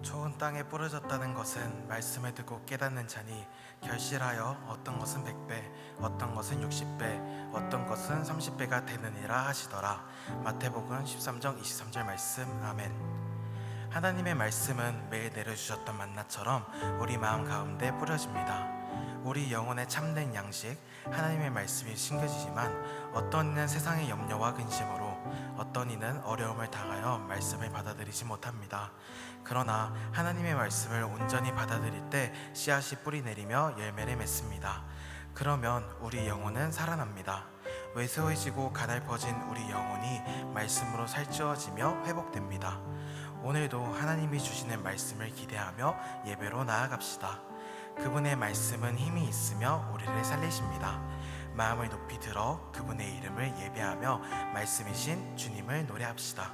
좋은 땅에 뿌려졌다는 것은 말씀을 듣고 깨닫는 자니 결실하여 어떤 것은 100배, 어떤 것은 60배, 어떤 것은 30배가 되느니라 하시더라. 마태복음 13장 23절 말씀. 아멘. 하나님의 말씀은 매일 내려주셨던 만나처럼 우리 마음 가운데 뿌려집니다. 우리 영혼의 참된 양식, 하나님의 말씀이 심겨지지만 어떤 이는 세상의 염려와 근심으로, 어떤 이는 어려움을 당하여 말씀을 받아들이지 못합니다. 그러나 하나님의 말씀을 온전히 받아들일 때 씨앗이 뿌리 내리며 열매를 맺습니다. 그러면 우리 영혼은 살아납니다. 왜소해지고 가냘퍼진 우리 영혼이 말씀으로 살찌워지며 회복됩니다. 오늘도 하나님이 주시는 말씀을 기대하며 예배로 나아갑시다. 그분의 말씀은 힘이 있으며 우리를 살리십니다. 마음을 높이 들어 그분의 이름을 예배하며 말씀이신 주님을 노래합시다.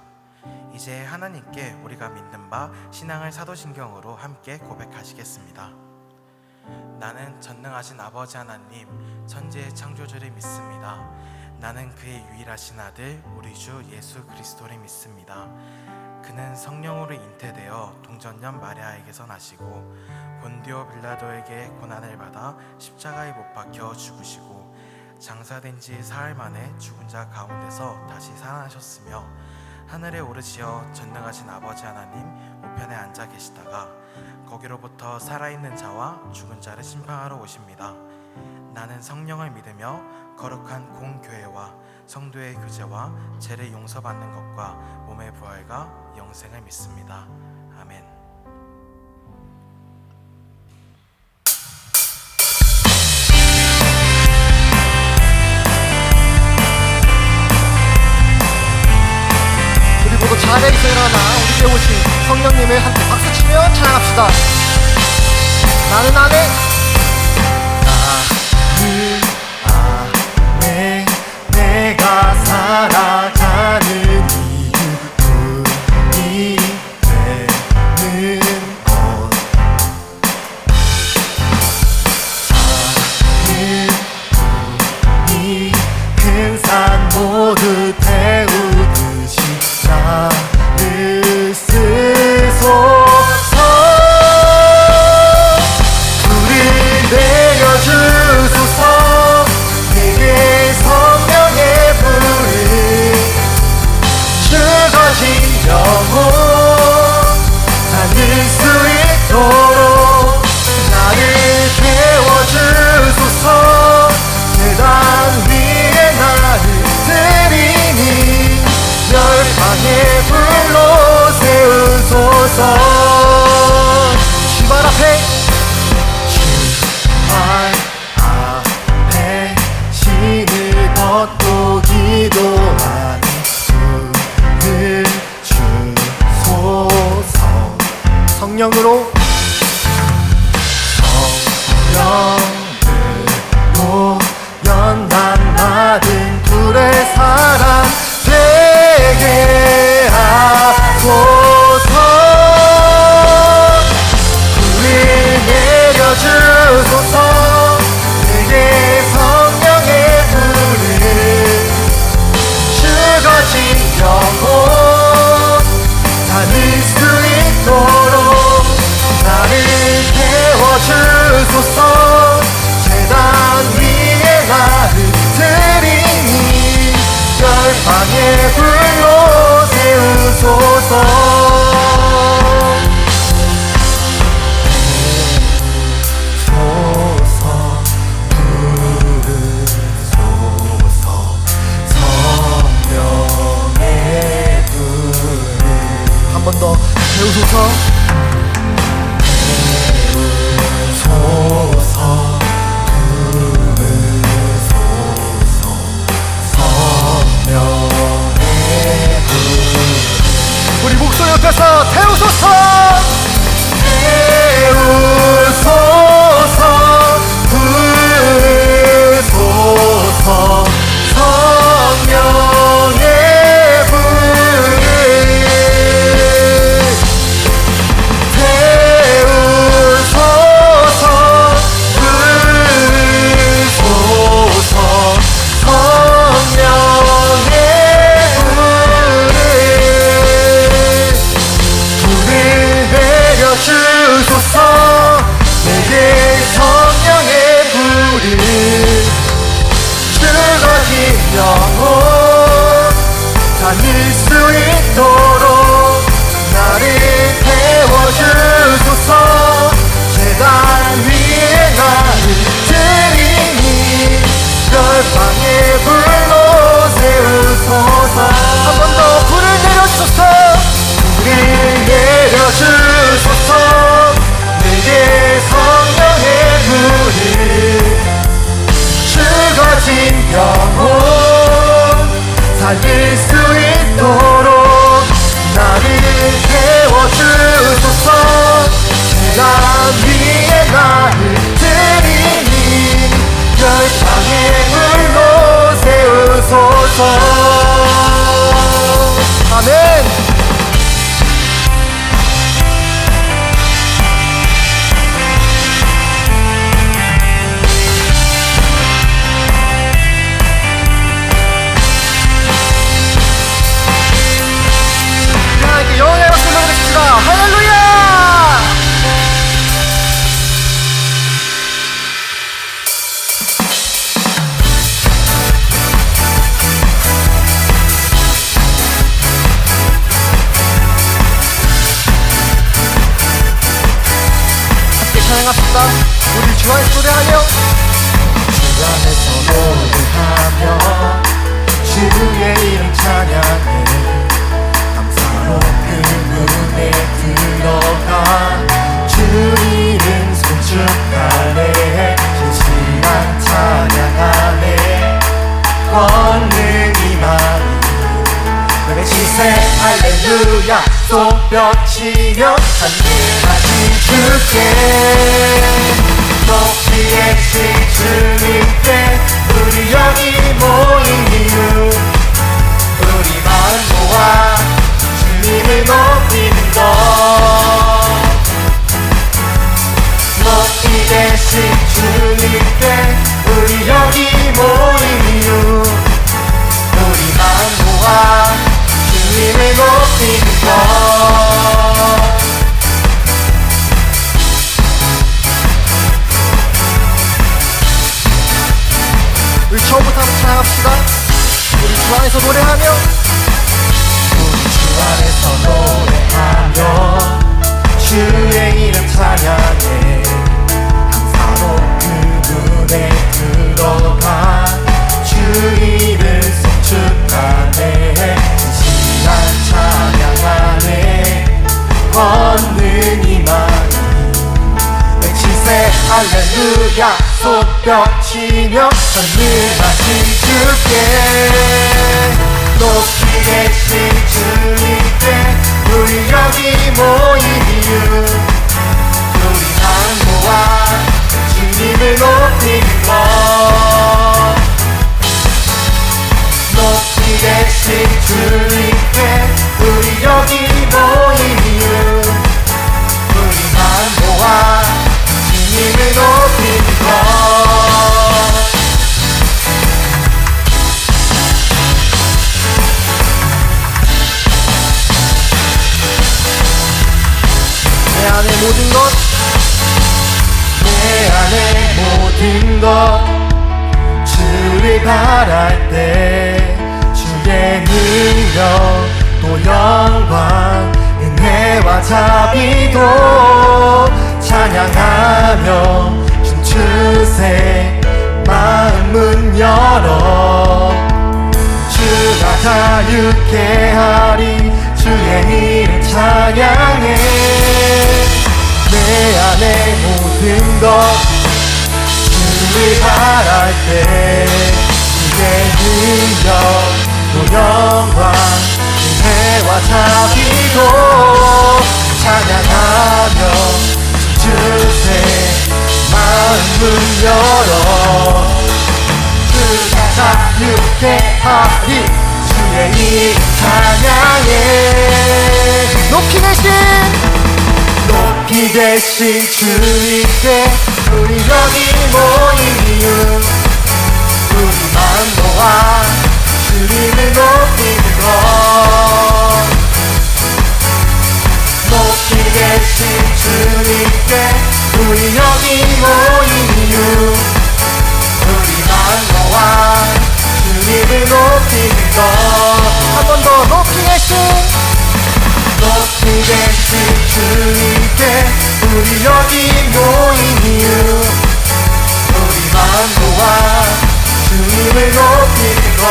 이제 하나님께 우리가 믿는 바 신앙을 사도신경으로 함께 고백하시겠습니다. 나는 전능하신 아버지 하나님, 천지의 창조주를 믿습니다. 나는 그의 유일하신 아들 우리 주 예수 그리스도를 믿습니다. 그는 성령으로 잉태되어 동정녀 마리아에게서 나시고 본디오 빌라도에게 고난을 받아 십자가에 못 박혀 죽으시고 장사된 지 사흘 만에 죽은 자 가운데서 다시 살아나셨으며 하늘에 오르시어 전능하신 아버지 하나님 우편에 앉아 계시다가 거기로부터 살아있는 자와 죽은 자를 심판하러 오십니다. 나는 성령을 믿으며 거룩한 공교회와 성도의 교제와 죄를 용서받는 것과 몸의 부활과 영생을 믿습니다. 아멘. 우리 모두 자리에서 일어나 우리에게 오신 성령님을 함께 박수치며 찬양합시다. 나는 안에 내가 살아가는 이유 되는 것 하늘 큰 산 모두 태우듯이 나를 쓰소서. 불을 내려주소서. 내게 성령의 불을 죽어진 영혼 찾을 수 있도록 나를 태워주소서. 계단 위에 나를 들이니 열방의 불로 세우소서. 주발 앞에 신을 벗고 기도하니 불을 주소서. 성령으로 연단 받은 불의 사람 되게 하소서. 불을 내려주소서. 내게 성령의 불을 죽어진 영혼 찾을 수 있도록 나를 태워주소서. 제단 위에 나를 들이니 열방의 불로 세우소서. 한 번 더 태우소서. 태우소서. 부르소서. 성령의 불. 우리 목소리 높여서 태우소서. 태우소서. 부르소서. 성령의 우리 죽어진 영혼 다닐 수 있도록 나를 태워주소서. 제단 위에 나를 드리니 열방의 불로 세우소서. 한 번 더 불을 내려주소서. 불을 내려주소서. 내게 성령의 불을 죽어진 영혼 살릴 수 있도록 나를 태워주소서. 제단 위에 나를 드리니 열방의 불로 세우소서. 아멘. 하나님께 영광의 박수 올려드립시다. 할렐루야. 함께 찬양합시다. 우리 주 안에서 노래하며 주 안에서 노래하며 주의 이름 찬양해 감사로 그 문에 들어가 주 이름 송축하네 진실한 찬양하네 권능이 많이 내 시세 할렐루야 손뼉치며 찬양하신 주께 높이 계신 주님께 우리 여기 모인 이유 우리 마음 모아 주님을 높이는 것 높이 계신 주님께 우리 여기 모인 이유 우리 마음 모아 주님을 높이는 것 우리 처음부터 한번 찬양합시다. 우리 주 안에서 노래하며 우리 주 안에서 노래하며 주의 이름 찬양해 항사로 그 문에 들어가 주 이름 송축하네 진실한 찬양하네 권능이 많이 외치세 할렐루야 손뼉치며 전능하신 주께 높이 계신 주님께 우리 여기 모인 이유 우리 한 모아 주님을 높이는 것 높이 계신 주님께 우리 여기 모인 이유 우리 한 모아 주님을 높이는 것 내 안에 모든 것 내 안에 모든 것 주를 바랄 때 주의 능력 또 영광 은혜와 자비도 찬양하며 춤추세 마음은 열어 주가 자유케 하리 주의 이름 찬양해 내 안에 모든 것 주를 바랄 때 주의 능력 또 영광 은혜와 자비도 찬양하며 춤추세 마음을 열어 주가 자유케 하리 주의 이름 찬양해 높이 계신 주님께 우리 여기 모인 이유 우리 마음 모아 주님을 높이는 것 높이 계신 주님께 우리 여기 모인 이유 주님을 높이는 것. 한 번 더 높이 계신 높이 계신 주님께 우리 여기 모인 이유, 우리만 모아 주님을 높이는 것.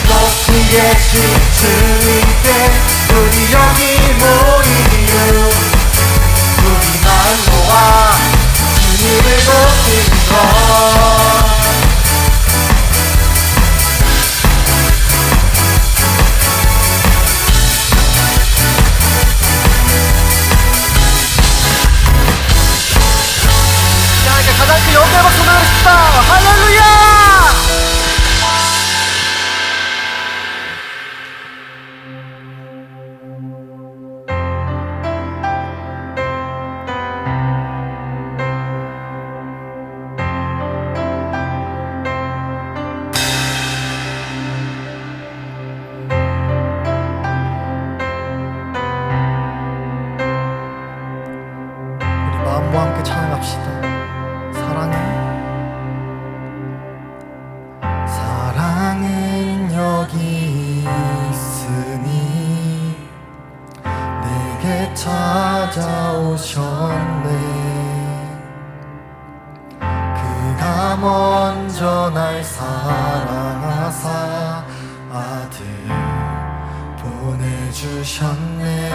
높이 계신 주님께 우리 여기 모인 이유, 우리만 모아 주님을 높이는 것. 자, 이제 가장 큰 영광의 박수 보내드립시다. 할렐루야! 마음과 함께 찬양합시다. 사랑은 여기 있으니 내게 찾아오셨네. 그가 먼저 날 사랑하사 아들 보내주셨네.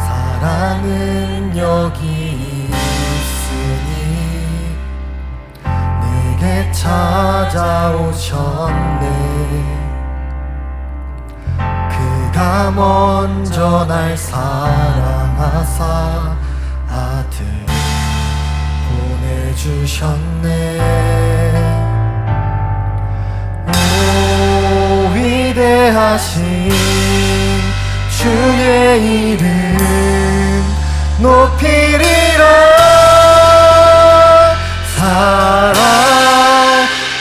사랑은 여기 있으니 내게 찾아오셨네. 그가 먼저 날 사랑하사 아들 보내주셨네. 오 위대하신 주의 이름 높이리라. 사랑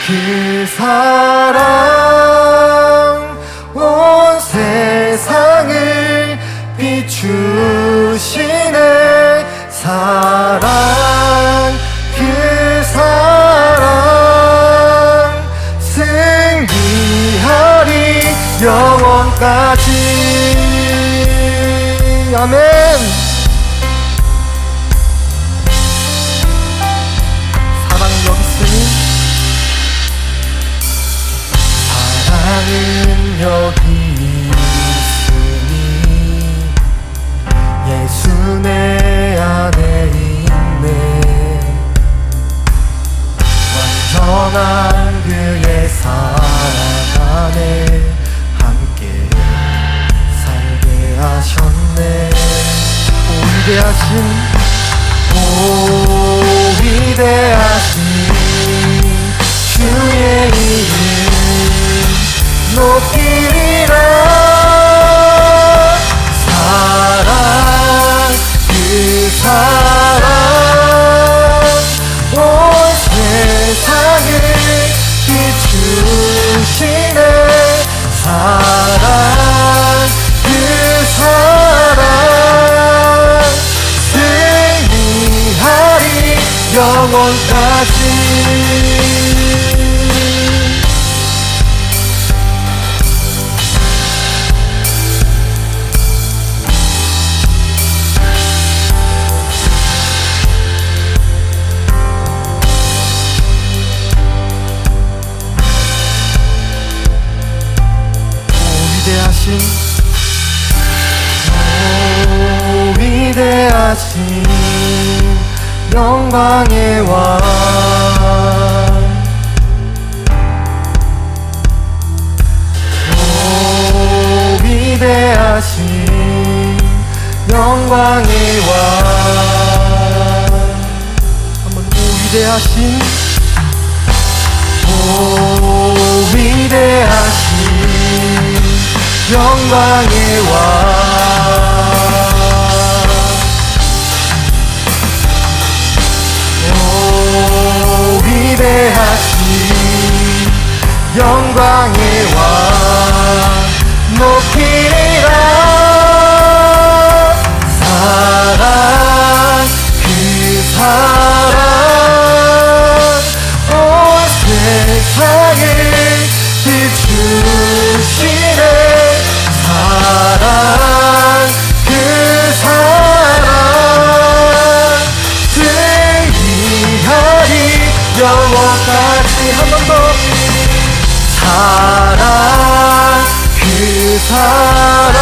그 사랑 온 세상을 비추시네. 사랑 그 사랑 승리하리 영원까지. 아멘. 사랑은 여기 있으니 사랑은 여기 있으니 예수 내 안에 있네. 완전한 그의 사랑 안에 함께 살게 하셨네. 오 위대하신 주의 이름 높이리라. 사랑 그 사랑 온 세상을 비추시네. 사랑 그 사랑 승리하리 영원까지. 위대하신 영광의 왕. 오 위대하신 영광의 왕. 한번 오 위대하신 영광의 왕. 위대하신 영광의 왕 높이리라. 사랑 그 사랑 사랑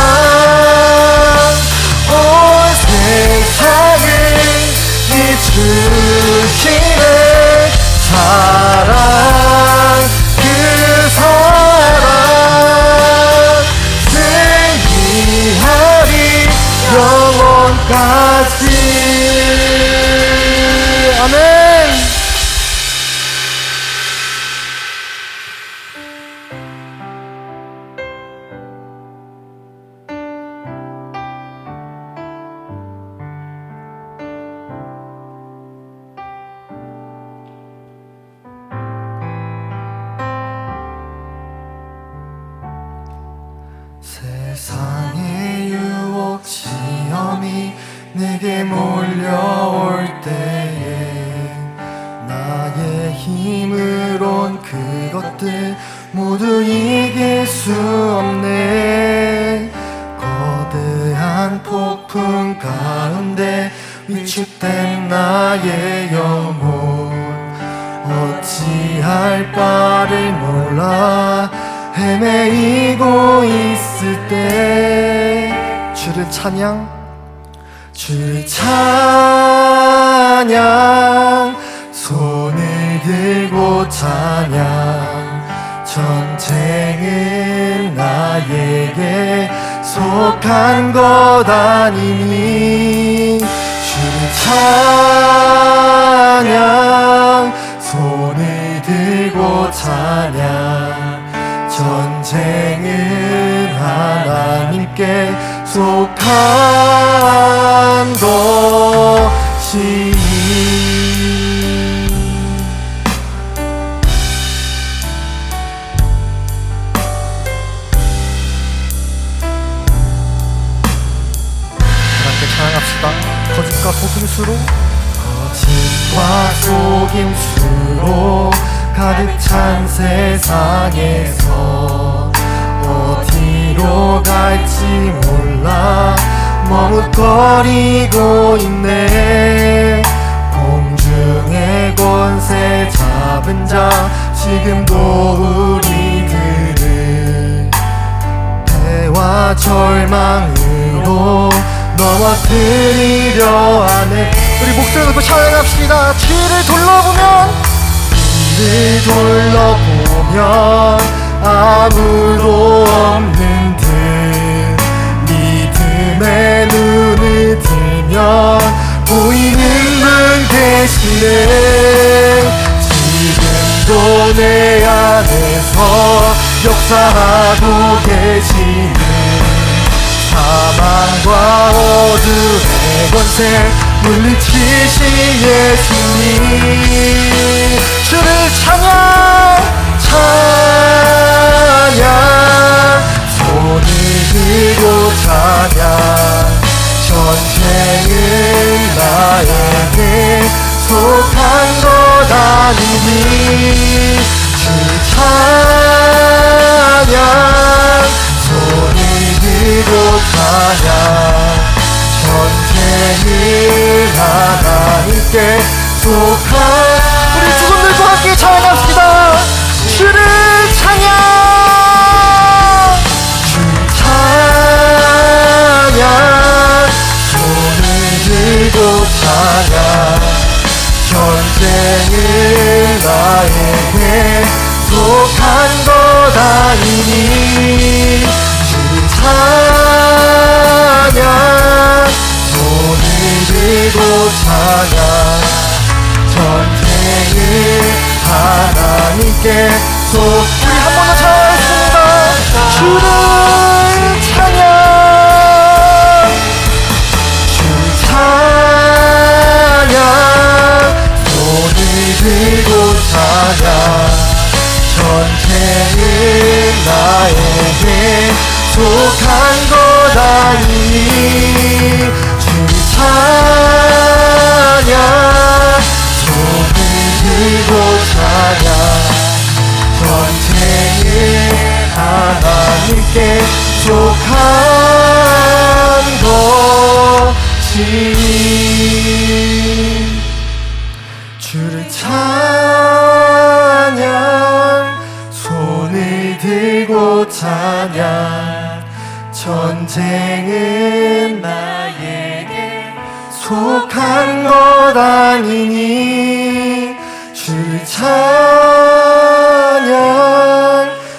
온 세상을 비추시네 사랑 그 사랑 승리하리 영원까지 아멘. 세상의 유혹 시험이 내게 몰려올 때에 나의 힘으론 그것들 모두 이길 수 없네 거대한 폭풍 가운데 위축된 나의 영혼 어찌할 바를 몰라 헤매이고 있을 때 주를 찬양 손을 들고 찬양 전쟁은 나에게 속한 것 아니니 주를 찬양 손을 들고 찬양 전쟁은 하나님께 속한 것이니 함께 찬양합시다. 거짓과 속임수로 가득 찬 세상에서 어디로 갈지 몰라 머뭇거리고 있네 공중의 권세 잡은 자 지금도 우리들을 패와 절망으로 넘어뜨리려 하네 우리 목소리 높여 찬양합시다. 뒤를 둘러보면 아무도 없는 듯 믿음의 눈을 들면 보이는 분 계시네 지금도 내 안에서 역사하고 계시는 사망과 어둠의 권세 물리치신 예수님 주를 찬양 손을 들고 찬양 전쟁은 나에게 속한 것 아니니 주를 찬양 손을 들고 찬양 전쟁은 하나님께 속한 우리 두 손 들고 함께 찬양합시다. 주를 찬양 주를 찬양 손을 들고 찬양 전쟁은 나에게 속한 것 아니니 주를 찬양 손을 들고 찬양 전쟁을 하나님께 우리 한 번 더 찬양했습니다. 주를 찬양 주를 찬양 손을 들고 찬양 전쟁은 나에게 속한 것 아니니 주를 찬양 손을 들고 찬양 전쟁은 하나님께 속한 것이니 주를 찬양 손을 들고 찬양 전쟁은 나에게 속한 것 아니니 주 찬양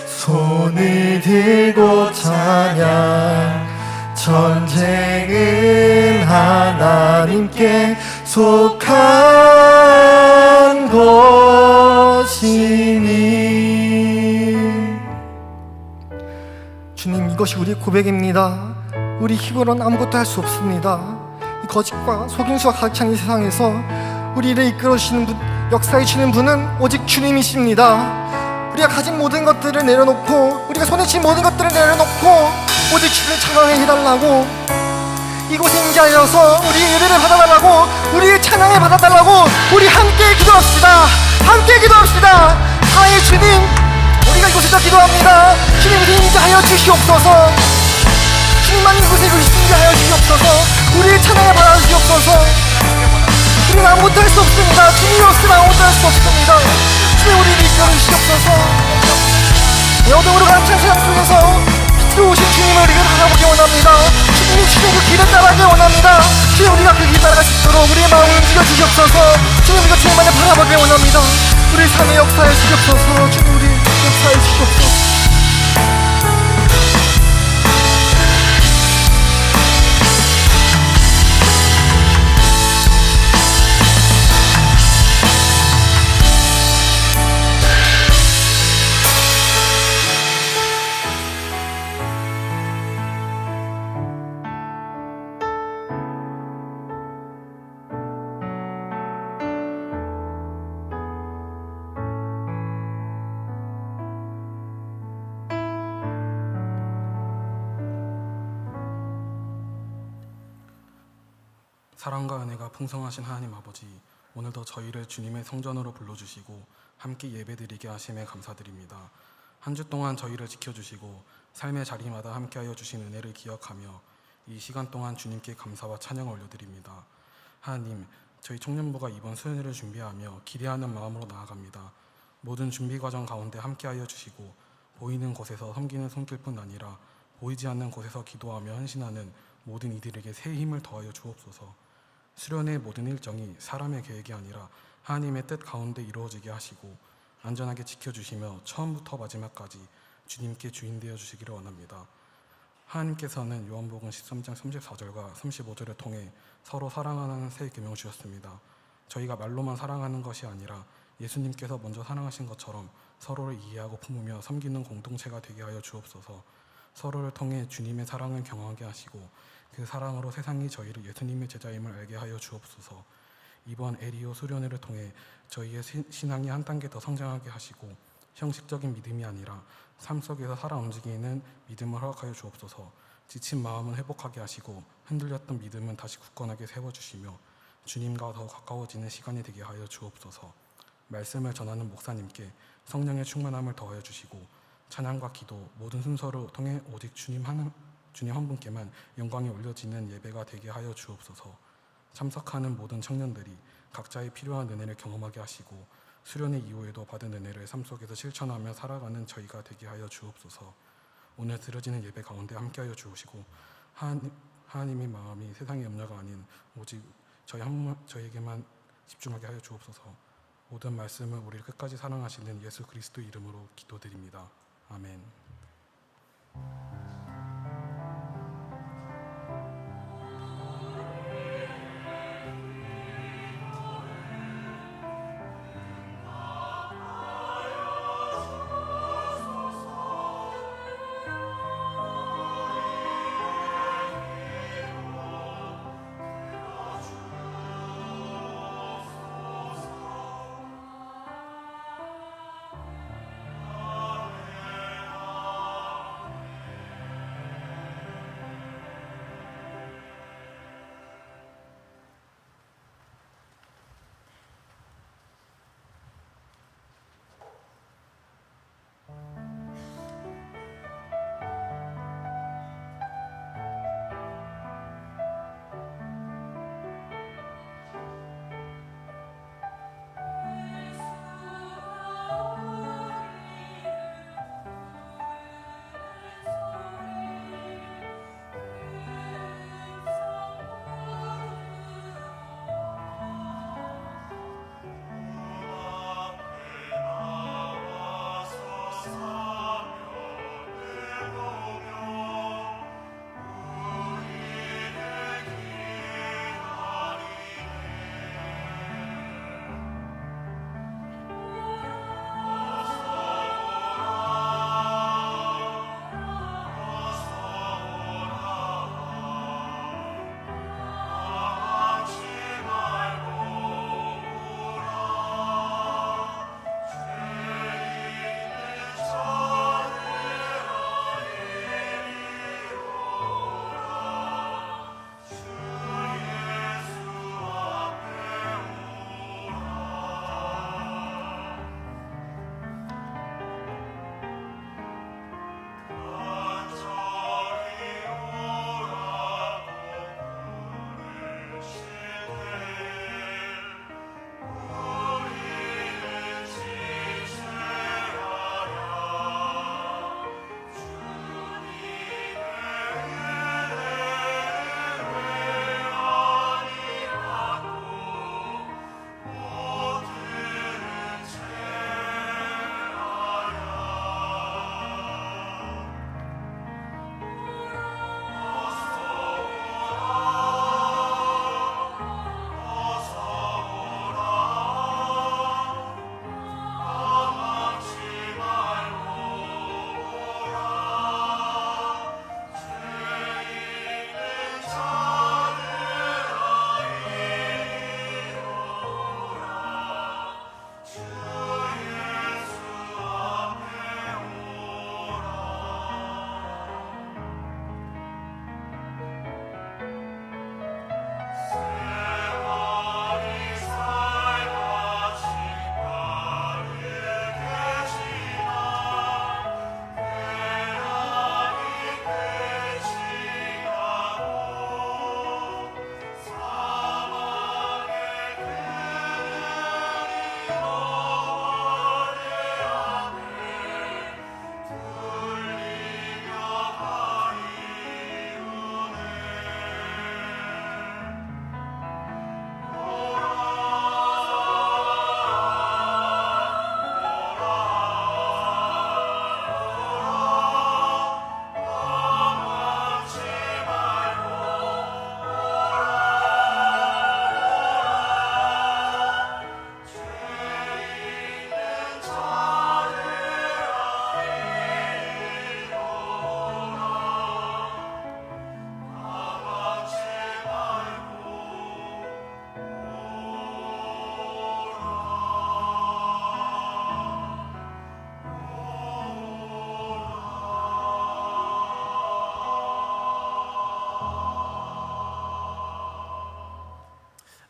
손을 들고 찬양 전쟁은 하나님께 속한 것이니. 주님, 이것이 우리의 고백입니다. 우리 힘으로는 아무것도 할 수 없습니다. 이 거짓과 속임수가 가득 찬 이 세상에서 우리를 이끌어주시는 분, 역사해 주시는 분은 오직 주님이십니다. 우리가 가진 모든 것들을 내려놓고, 우리가 손에 쥔 모든 것들을 내려놓고 오직 주를 찬양해 해달라고, 이곳에 임재하여서 우리의 예배를 받아달라고, 우리의 찬양을 받아달라고 우리 함께 기도합시다. 함께 기도합시다. 사랑의 주님, 우리가 이곳에서 기도합니다. 주님, 우리 임재하여 주시옵소서. 주님만 이곳에 임재하여 주시옵소서. 우리의 찬양을 받아주시옵소서. 우리는 아무것도 할 수 없습니다. 주님이 없으면 아무것도 할 수 없습니다. 주님, 우리를 이끌어 주시옵소서. 어둠으로 가득 찬 세상 속에서 빛으로 오신 주님을 우리가 바라보기 원합니다. 주님이 주신 그 길을 따라가기 원합니다. 주님, 우리가 그 길 따라갈 수 있도록 우리의 마음을 움직여 주시옵소서. 주님, 우리가 주님만을 바라보기 원합니다. 우리 삶의 역사에 주시옵소서. 주님, 우리 역사에 주시옵소서. 사랑과 은혜가 풍성하신 하나님 아버지, 오늘도 저희를 주님의 성전으로 불러주시고 함께 예배드리게 하심에 감사드립니다. 한 주 동안 저희를 지켜주시고 삶의 자리마다 함께하여 주신 은혜를 기억하며 이 시간 동안 주님께 감사와 찬양을 올려드립니다. 하나님, 저희 청년부가 이번 수련회를 준비하며 기대하는 마음으로 나아갑니다. 모든 준비 과정 가운데 함께하여 주시고 보이는 곳에서 섬기는 손길뿐 아니라 보이지 않는 곳에서 기도하며 헌신하는 모든 이들에게 새 힘을 더하여 주옵소서. 수련의 모든 일정이 사람의 계획이 아니라 하나님의 뜻 가운데 이루어지게 하시고 안전하게 지켜주시며 처음부터 마지막까지 주님께 주인 되어 주시기를 원합니다. 하나님께서는 요한복음 13장 34절과 35절을 통해 서로 사랑하는 새 계명을 주셨습니다. 저희가 말로만 사랑하는 것이 아니라 예수님께서 먼저 사랑하신 것처럼 서로를 이해하고 품으며 섬기는 공동체가 되게 하여 주옵소서. 서로를 통해 주님의 사랑을 경험하게 하시고 그 사랑으로 세상이 저희를 예수님의 제자임을 알게 하여 주옵소서. 이번 에리오 수련회를 통해 저희의 신앙이 한 단계 더 성장하게 하시고 형식적인 믿음이 아니라 삶 속에서 살아 움직이는 믿음을 허락하여 주옵소서. 지친 마음은 회복하게 하시고 흔들렸던 믿음은 다시 굳건하게 세워주시며 주님과 더 가까워지는 시간이 되게 하여 주옵소서. 말씀을 전하는 목사님께 성령의 충만함을 더하여 주시고 찬양과 기도 모든 순서를 통해 오직 주님 한 분께만 영광이 올려지는 예배가 되게 하여 주옵소서. 참석하는 모든 청년들이 각자의 필요한 은혜를 경험하게 하시고 수련회 이후에도 받은 은혜를 삶 속에서 실천하며 살아가는 저희가 되게 하여 주옵소서. 오늘 드려지는 예배 가운데 함께하여 주시고 하나님의 마음이 세상의 염려가 아닌 오직 저희에게만 집중하게 하여 주옵소서. 모든 말씀을 우리를 끝까지 사랑하시는 예수 그리스도 이름으로 기도드립니다. 아멘.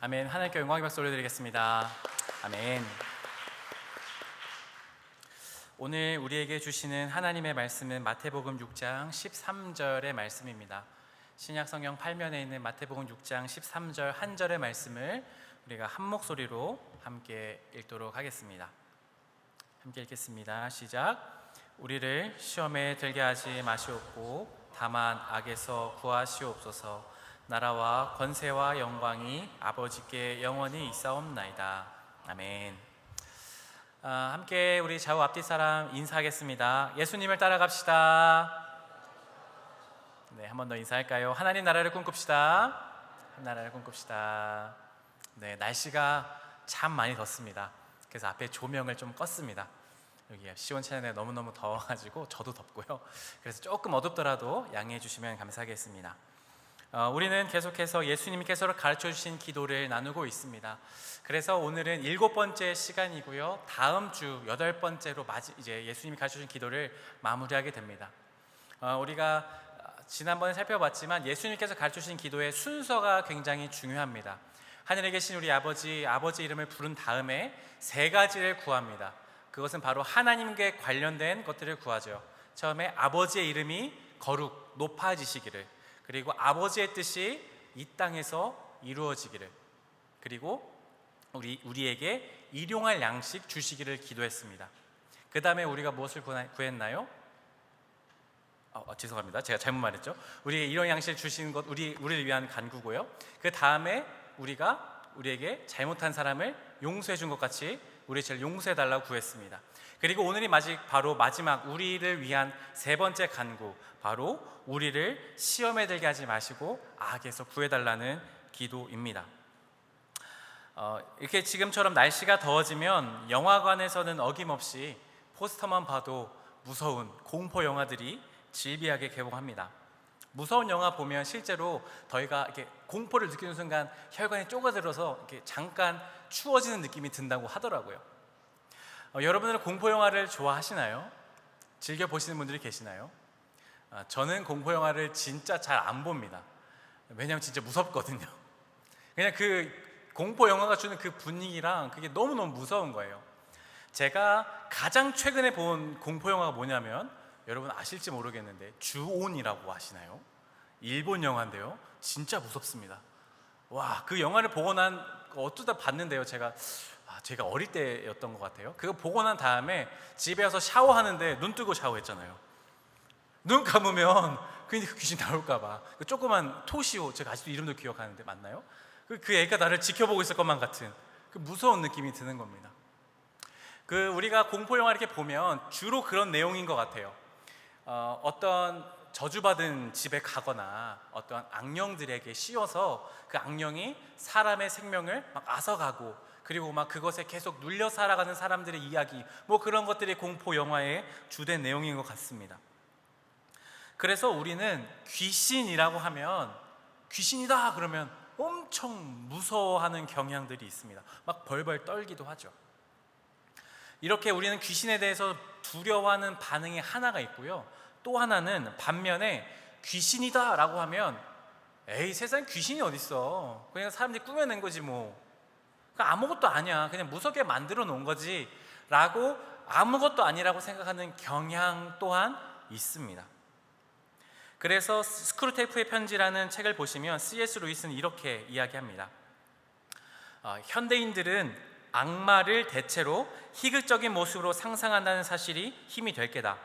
아멘. 하나님께 영광의 박수 올려드리겠습니다. 아멘. 오늘 우리에게 주시는 하나님의 말씀은 마태복음 6장 13절의 말씀입니다. 신약 성경 8면에 있는 마태복음 6장 13절 한 절의 말씀을 우리가 한 목소리로 함께 읽도록 하겠습니다. 함께 읽겠습니다. 시작. 우리를 시험에 들게 하지 마시옵고 다만 악에서 구하시옵소서. 나라와 권세와 영광이 아버지께 영원히 있사옵나이다. 아멘. 함께 우리 좌우 앞뒤 사람 인사하겠습니다. 예수님을 따라갑시다. 네, 한 번 더 인사할까요? 하나님 나라를 꿈꿉시다. 나라를 꿈꿉시다. 네, 날씨가 참 많이 덥습니다. 그래서 앞에 조명을 좀 껐습니다. 여기 시원찮은데 너무너무 더워가지고 저도 덥고요. 그래서 조금 어둡더라도 양해해 주시면 감사하겠습니다. 우리는 계속해서 예수님께서 가르쳐 주신 기도를 나누고 있습니다. 그래서 오늘은 7번째 시간이고요. 다음 주 8번째로 이제 예수님이 가르쳐 주신 기도를 마무리하게 됩니다. 우리가 지난번에 살펴봤지만 예수님께서 가르쳐 주신 기도의 순서가 굉장히 중요합니다. 하늘에 계신 우리 아버지 이름을 부른 다음에 3가지를 구합니다. 그것은 바로 하나님께 관련된 것들을 구하죠. 처음에 아버지의 이름이 거룩 높아지시기를, 그리고 아버지의 뜻이 이 땅에서 이루어지기를, 그리고 우리에게 일용할 양식 주시기를 기도했습니다. 그 다음에 우리가 무엇을 구했나요? 죄송합니다. 제가 잘못 말했죠. 우리에게 일용할 양식 주시는 것 우리를 위한 간구고요. 그 다음에 우리에게 잘못한 사람을 용서해 준 것 같이 우리 죄를 용서해 달라고 구했습니다. 그리고 오늘이 바로 마지막 우리를 위한 3번째 간구, 바로 우리를 시험에 들게 하지 마시고 악에서 구해달라는 기도입니다. 이렇게 지금처럼 날씨가 더워지면 영화관에서는 어김없이 포스터만 봐도 무서운 공포 영화들이 질비하게 개봉합니다. 무서운 영화 보면 실제로 저희가 이렇게 공포를 느끼는 순간 혈관이 쪼그라들어서 이렇게 잠깐 추워지는 느낌이 든다고 하더라고요. 여러분들은 공포 영화를 좋아하시나요? 즐겨 보시는 분들이 계시나요? 저는 공포 영화를 진짜 잘 안 봅니다. 왜냐하면 진짜 무섭거든요. 그냥 그 공포 영화가 주는 그 분위기랑 그게 너무너무 무서운 거예요. 제가 가장 최근에 본 공포 영화가 뭐냐면, 여러분 아실지 모르겠는데 주온이라고 아시나요? 일본 영화인데요. 진짜 무섭습니다. 와, 그 영화를 보고 어쩌다 봤는데요. 제가 어릴 때였던 것 같아요. 그거 보고 난 다음에 집에 와서 샤워하는데 눈 뜨고 샤워했잖아요. 눈 감으면 괜히 그 귀신 나올까 봐 그 조그만 토시오, 제가 아직도 이름도 기억하는데, 맞나요? 그 애가 나를 지켜보고 있을 것만 같은 그 무서운 느낌이 드는 겁니다. 우리가 공포 영화 이렇게 보면 주로 그런 내용인 것 같아요. 어떤 저주받은 집에 가거나 어떤 악령들에게 씌워서 그 악령이 사람의 생명을 막 앗아가고, 그리고 막 그것에 계속 눌려 살아가는 사람들의 이야기, 그런 것들이 공포 영화의 주된 내용인 것 같습니다. 그래서 우리는 귀신이라고 하면, 귀신이다 그러면 엄청 무서워하는 경향들이 있습니다. 막 벌벌 떨기도 하죠. 이렇게 우리는 귀신에 대해서 두려워하는 반응이 하나가 있고요. 또 하나는 반면에 귀신이다 라고 하면, 에이, 세상에 귀신이 어딨어, 그냥 사람들이 꾸며낸 거지 그러니까 아무것도 아니야, 그냥 무섭게 만들어 놓은 거지 라고 아무것도 아니라고 생각하는 경향 또한 있습니다. 그래서 스크루테이프의 편지라는 책을 보시면 C.S. 루이스는 이렇게 이야기합니다. 현대인들은 악마를 대체로 희극적인 모습으로 상상한다는 사실이 힘이 될 게다.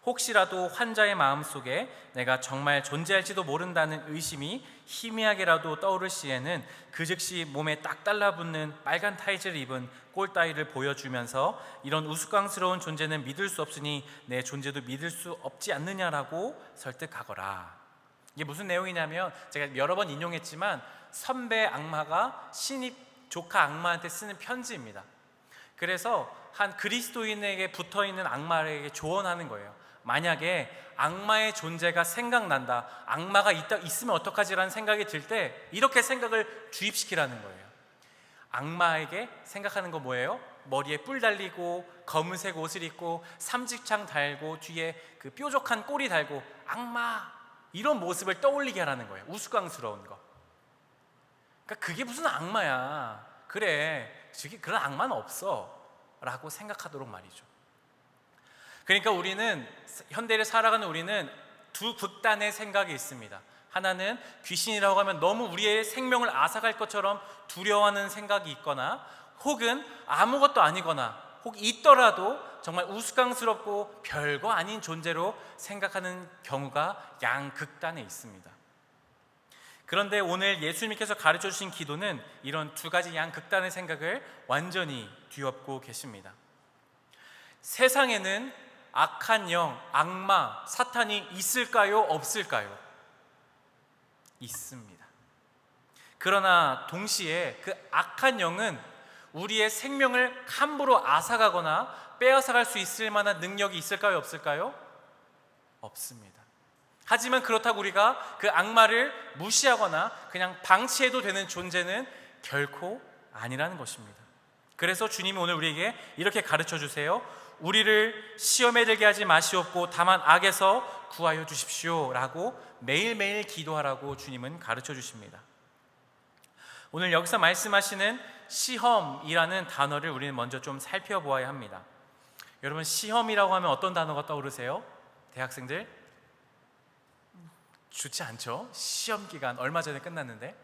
혹시라도 환자의 마음속에 내가 정말 존재할지도 모른다는 의심이 희미하게라도 떠오를 시에는 그 즉시 몸에 딱 달라붙는 빨간 타이즈를 입은 꼴따위를 보여주면서 이런 우스꽝스러운 존재는 믿을 수 없으니 내 존재도 믿을 수 없지 않느냐라고 설득하거라. 이게 무슨 내용이냐면, 제가 여러 번 인용했지만 선배 악마가 신입 조카 악마한테 쓰는 편지입니다. 그래서 한 그리스도인에게 붙어있는 악마에게 조언하는 거예요. 만약에 악마의 존재가 생각난다, 악마가 있으면 어떡하지라는 생각이 들 때 이렇게 생각을 주입시키라는 거예요. 악마에게 생각하는 거 뭐예요? 머리에 뿔 달리고 검은색 옷을 입고 삼직창 달고 뒤에 그 뾰족한 꼬리 달고 악마, 이런 모습을 떠올리게 하라는 거예요. 우스꽝스러운 거. 그러니까 그게 무슨 악마야. 그래, 그런 악마는 없어 라고 생각하도록 말이죠. 그러니까 우리는, 현대를 살아가는 우리는 두 극단의 생각이 있습니다. 하나는 귀신이라고 하면 너무 우리의 생명을 앗아갈 것처럼 두려워하는 생각이 있거나, 혹은 아무것도 아니거나, 혹 있더라도 정말 우스꽝스럽고 별거 아닌 존재로 생각하는 경우가 양극단에 있습니다. 그런데 오늘 예수님께서 가르쳐 주신 기도는 이런 두 가지 양극단의 생각을 완전히 뒤엎고 계십니다. 세상에는 악한 영, 악마, 사탄이 있을까요? 없을까요? 있습니다. 그러나 동시에 그 악한 영은 우리의 생명을 함부로 앗아가거나 빼앗아갈 수 있을 만한 능력이 있을까요? 없을까요? 없습니다. 하지만 그렇다고 우리가 그 악마를 무시하거나 그냥 방치해도 되는 존재는 결코 아니라는 것입니다. 그래서 주님이 오늘 우리에게 이렇게 가르쳐 주세요. 우리를 시험에 들게 하지 마시옵고 다만 악에서 구하여 주십시오 라고 매일매일 기도하라고 주님은 가르쳐 주십니다. 오늘 여기서 말씀하시는 시험이라는 단어를 우리는 먼저 좀 살펴보아야 합니다. 여러분, 시험이라고 하면 어떤 단어가 떠오르세요? 대학생들? 좋지 않죠? 시험 기간 얼마 전에 끝났는데.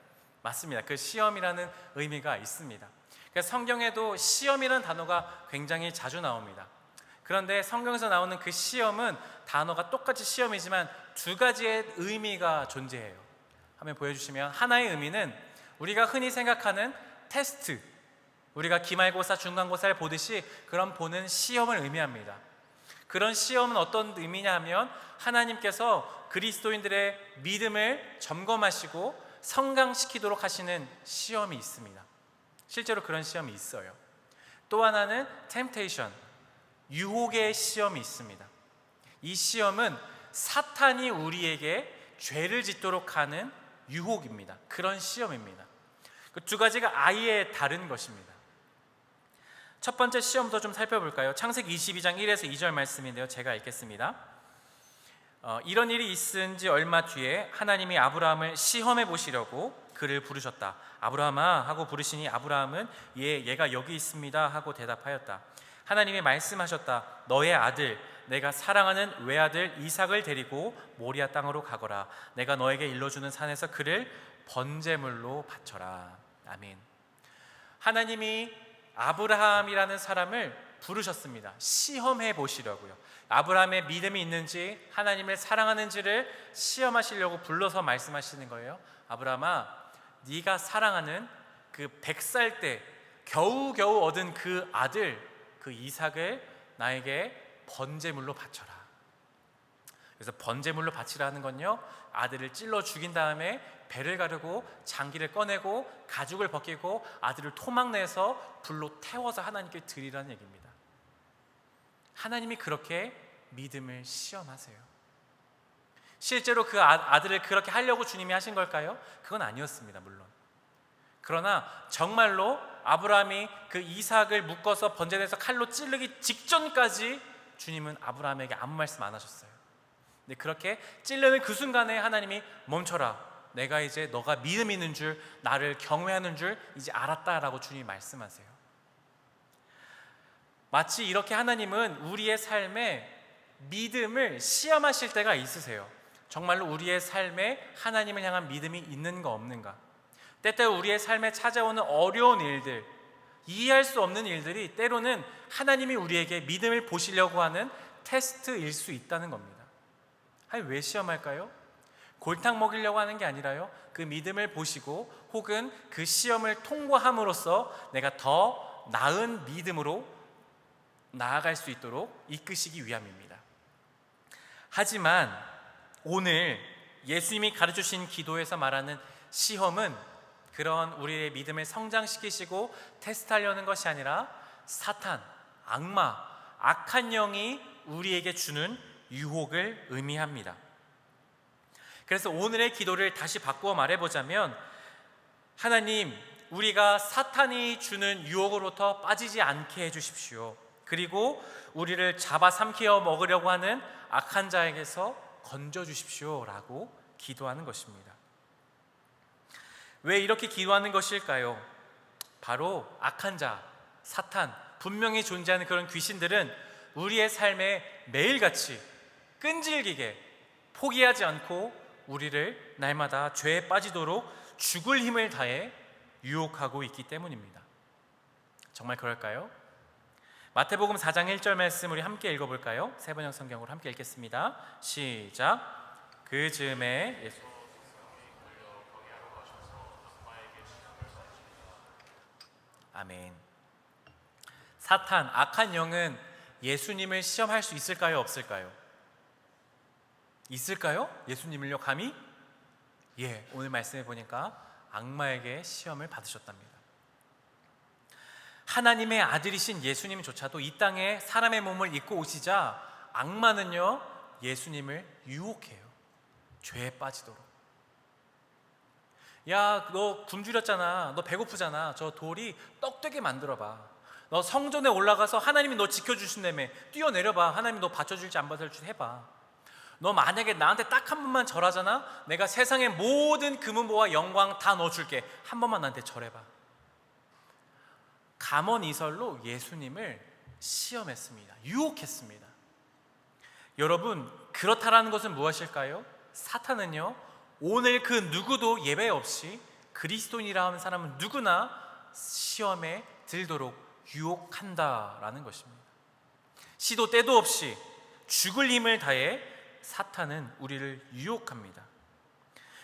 맞습니다. 그 시험이라는 의미가 있습니다. 그래서 성경에도 시험이라는 단어가 굉장히 자주 나옵니다. 그런데 성경에서 나오는 그 시험은 단어가 똑같이 시험이지만 두 가지의 의미가 존재해요. 한번 보여주시면, 하나의 의미는 우리가 흔히 생각하는 테스트, 우리가 기말고사, 중간고사를 보듯이 그런 보는 시험을 의미합니다. 그런 시험은 어떤 의미냐 하면 하나님께서 그리스도인들의 믿음을 점검하시고 성강시키도록 하시는 시험이 있습니다. 실제로 그런 시험이 있어요. 또 하나는 temptation, 유혹의 시험이 있습니다. 이 시험은 사탄이 우리에게 죄를 짓도록 하는 유혹입니다. 그런 시험입니다. 그 두 가지가 아예 다른 것입니다. 첫 번째 시험도 좀 살펴볼까요? 창세기 22장 1에서 2절 말씀인데요, 제가 읽겠습니다. 이런 일이 있은 지 얼마 뒤에 하나님이 아브라함을 시험해 보시려고 그를 부르셨다. 아브라함아 하고 부르시니 아브라함은 얘가 여기 있습니다 하고 대답하였다. 하나님이 말씀하셨다. 너의 아들, 내가 사랑하는 외아들 이삭을 데리고 모리아 땅으로 가거라. 내가 너에게 일러주는 산에서 그를 번제물로 바쳐라. 아멘. 하나님이 아브라함이라는 사람을 부르셨습니다. 시험해 보시려고요. 아브라함의 믿음이 있는지 하나님을 사랑하는지를 시험하시려고 불러서 말씀하시는 거예요. 아브라함아, 네가 사랑하는 그 100살 때 겨우겨우 얻은 그 아들, 그 이삭을 나에게 번제물로 바쳐라. 그래서 번제물로 바치라는 건요, 아들을 찔러 죽인 다음에 배를 가르고 장기를 꺼내고 가죽을 벗기고 아들을 토막내서 불로 태워서 하나님께 드리라는 얘기입니다. 하나님이 그렇게 믿음을 시험하세요. 실제로 그 아들을 그렇게 하려고 주님이 하신 걸까요? 그건 아니었습니다, 물론. 그러나 정말로 아브라함이 그 이삭을 묶어서 번제에서 칼로 찌르기 직전까지 주님은 아브라함에게 아무 말씀 안 하셨어요. 근데 그렇게 찌르는 그 순간에 하나님이 멈춰라. 내가 이제 너가 믿음 있는 줄, 나를 경외하는 줄 이제 알았다라고 주님이 말씀하세요. 마치 이렇게 하나님은 우리의 삶에 믿음을 시험하실 때가 있으세요. 정말로 우리의 삶에 하나님을 향한 믿음이 있는가 없는가, 때때로 우리의 삶에 찾아오는 어려운 일들, 이해할 수 없는 일들이 때로는 하나님이 우리에게 믿음을 보시려고 하는 테스트일 수 있다는 겁니다. 아니, 왜 시험할까요? 골탕 먹이려고 하는 게 아니라요, 그 믿음을 보시고 혹은 그 시험을 통과함으로써 내가 더 나은 믿음으로 나아갈 수 있도록 이끄시기 위함입니다. 하지만 오늘 예수님이 가르쳐주신 기도에서 말하는 시험은 그런 우리의 믿음을 성장시키시고 테스트하려는 것이 아니라 사탄, 악마, 악한 영이 우리에게 주는 유혹을 의미합니다. 그래서 오늘의 기도를 다시 바꾸어 말해보자면, 하나님, 우리가 사탄이 주는 유혹으로부터 빠지지 않게 해주십시오. 그리고 우리를 잡아삼켜 먹으려고 하는 악한 자에게서 건져주십시오 라고 기도하는 것입니다. 왜 이렇게 기도하는 것일까요? 바로 악한 자, 사탄, 분명히 존재하는 그런 귀신들은 우리의 삶에 매일같이 끈질기게 포기하지 않고 우리를 날마다 죄에 빠지도록 죽을 힘을 다해 유혹하고 있기 때문입니다. 정말 그럴까요? 마태복음 4장 1절 말씀 우리 함께 읽어볼까요? 세번역 성경으로 함께 읽겠습니다. 시작. 그 즈음에 예수 아멘. 사탄, 악한 영은 예수님을 시험할 수 있을까요? 없을까요? 있을까요? 예수님을요, 감히? 예, 오늘 말씀해 보니까 악마에게 시험을 받으셨답니다. 하나님의 아들이신 예수님조차도 이 땅에 사람의 몸을 입고 오시자 악마는요, 예수님을 유혹해요. 죄에 빠지도록. 야, 너 굶주렸잖아. 너 배고프잖아. 저 돌이 떡 되게 만들어봐. 너 성전에 올라가서 하나님이 너 지켜주신다며 뛰어내려봐. 하나님이 너 받쳐줄지 안 받쳐줄지 해봐. 너 만약에 나한테 딱 한 번만 절하잖아. 내가 세상의 모든 금은보와 영광 다 넣어줄게. 한 번만 나한테 절해봐. 감언이설로 예수님을 시험했습니다. 유혹했습니다. 여러분, 그렇다라는 것은 무엇일까요? 사탄은요, 오늘 그 누구도 예외 없이 그리스도인이라 하는 사람은 누구나 시험에 들도록 유혹한다라는 것입니다. 시도 때도 없이 죽을 힘을 다해 사탄은 우리를 유혹합니다.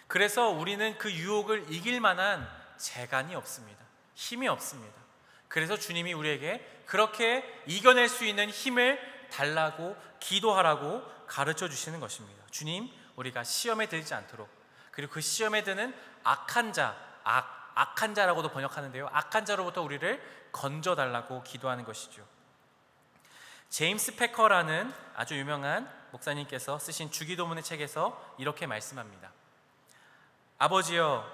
그래서 우리는 그 유혹을 이길 만한 재간이 없습니다. 힘이 없습니다. 그래서 주님이 우리에게 그렇게 이겨낼 수 있는 힘을 달라고 기도하라고 가르쳐 주시는 것입니다. 주님, 우리가 시험에 들지 않도록, 그리고 그 시험에 드는 악한 자, 악한 자라고도 번역하는데요, 악한 자로부터 우리를 건져달라고 기도하는 것이죠. 제임스 패커라는 아주 유명한 목사님께서 쓰신 주기도문의 책에서 이렇게 말씀합니다. 아버지여,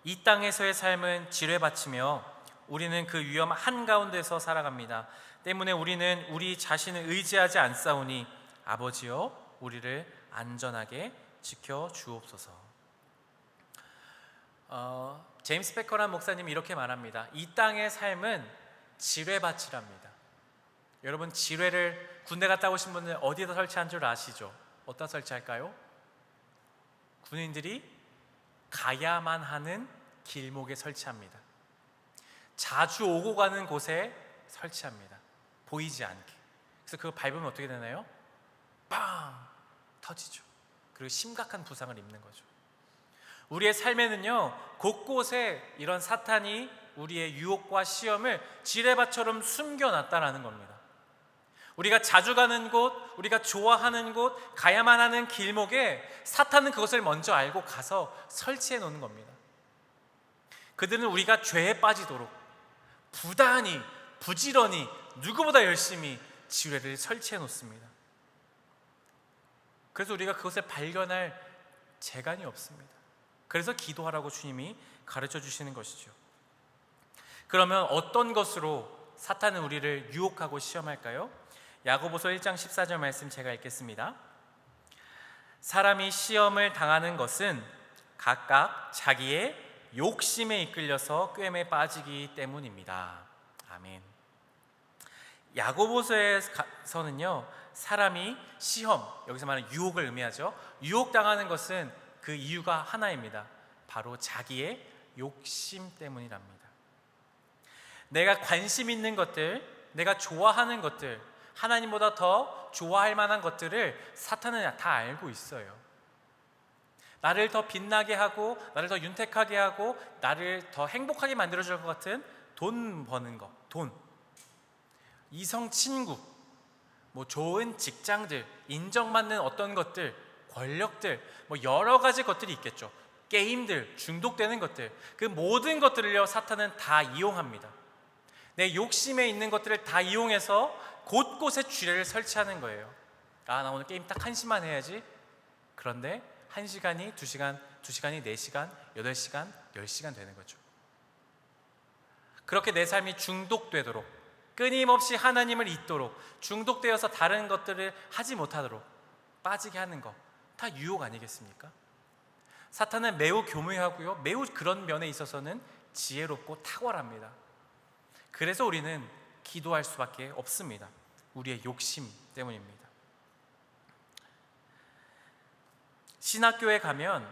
이 땅에서의 삶은 지뢰밭이며 우리는 그 위험 한가운데서 살아갑니다. 때문에 우리는 우리 자신을 의지하지 않사오니 아버지여, 우리를 안전하게 지켜 주옵소서. 제임스 패커라는 목사님이 이렇게 말합니다. 이 땅의 삶은 지뢰밭이랍니다. 여러분, 지뢰를 군대 갔다 오신 분들 어디에다 설치한 줄 아시죠? 어디다 설치할까요? 군인들이 가야만 하는 길목에 설치합니다. 자주 오고 가는 곳에 설치합니다. 보이지 않게. 그래서 그거 밟으면 어떻게 되나요? 빵! 터지죠. 그리고 심각한 부상을 입는 거죠. 우리의 삶에는요, 곳곳에 이런 사탄이 우리의 유혹과 시험을 지뢰밭처럼 숨겨놨다라는 겁니다. 우리가 자주 가는 곳, 우리가 좋아하는 곳, 가야만 하는 길목에 사탄은 그것을 먼저 알고 가서 설치해 놓는 겁니다. 그들은 우리가 죄에 빠지도록 부단히, 부지런히, 누구보다 열심히 지뢰를 설치해 놓습니다. 그래서 우리가 그것을 발견할 재간이 없습니다. 그래서 기도하라고 주님이 가르쳐 주시는 것이죠. 그러면 어떤 것으로 사탄은 우리를 유혹하고 시험할까요? 야고보서 1장 14절 말씀 제가 읽겠습니다. 사람이 시험을 당하는 것은 각각 자기의 욕심에 이끌려서 꿰매 빠지기 때문입니다. 아멘. 야고보서에서는요, 사람이 시험, 여기서 말하는 유혹을 의미하죠. 유혹당하는 것은 그 이유가 하나입니다. 바로 자기의 욕심 때문이랍니다. 내가 관심 있는 것들, 내가 좋아하는 것들, 하나님보다 더 좋아할 만한 것들을 사탄은 다 알고 있어요. 나를 더 빛나게 하고, 나를 더 윤택하게 하고, 나를 더 행복하게 만들어줄 것 같은 돈 버는 거, 돈, 이성 친구, 뭐 좋은 직장들, 인정받는 어떤 것들, 권력들, 뭐 여러 가지 것들이 있겠죠. 게임들, 중독되는 것들, 그 모든 것들을요, 사탄은 다 이용합니다. 내 욕심에 있는 것들을 다 이용해서 곳곳에 지뢰를 설치하는 거예요. 아, 나 오늘 게임 딱 1시만 해야지. 그런데 1시간이 2시간, 2시간이 4시간, 8시간, 10시간 되는 거죠. 그렇게 내 삶이 중독되도록, 끊임없이 하나님을 잊도록, 중독되어서 다른 것들을 하지 못하도록 빠지게 하는 거, 다 유혹 아니겠습니까? 사탄은 매우 교묘하고요, 매우 그런 면에 있어서는 지혜롭고 탁월합니다. 그래서 우리는 기도할 수밖에 없습니다. 우리의 욕심 때문입니다. 신학교에 가면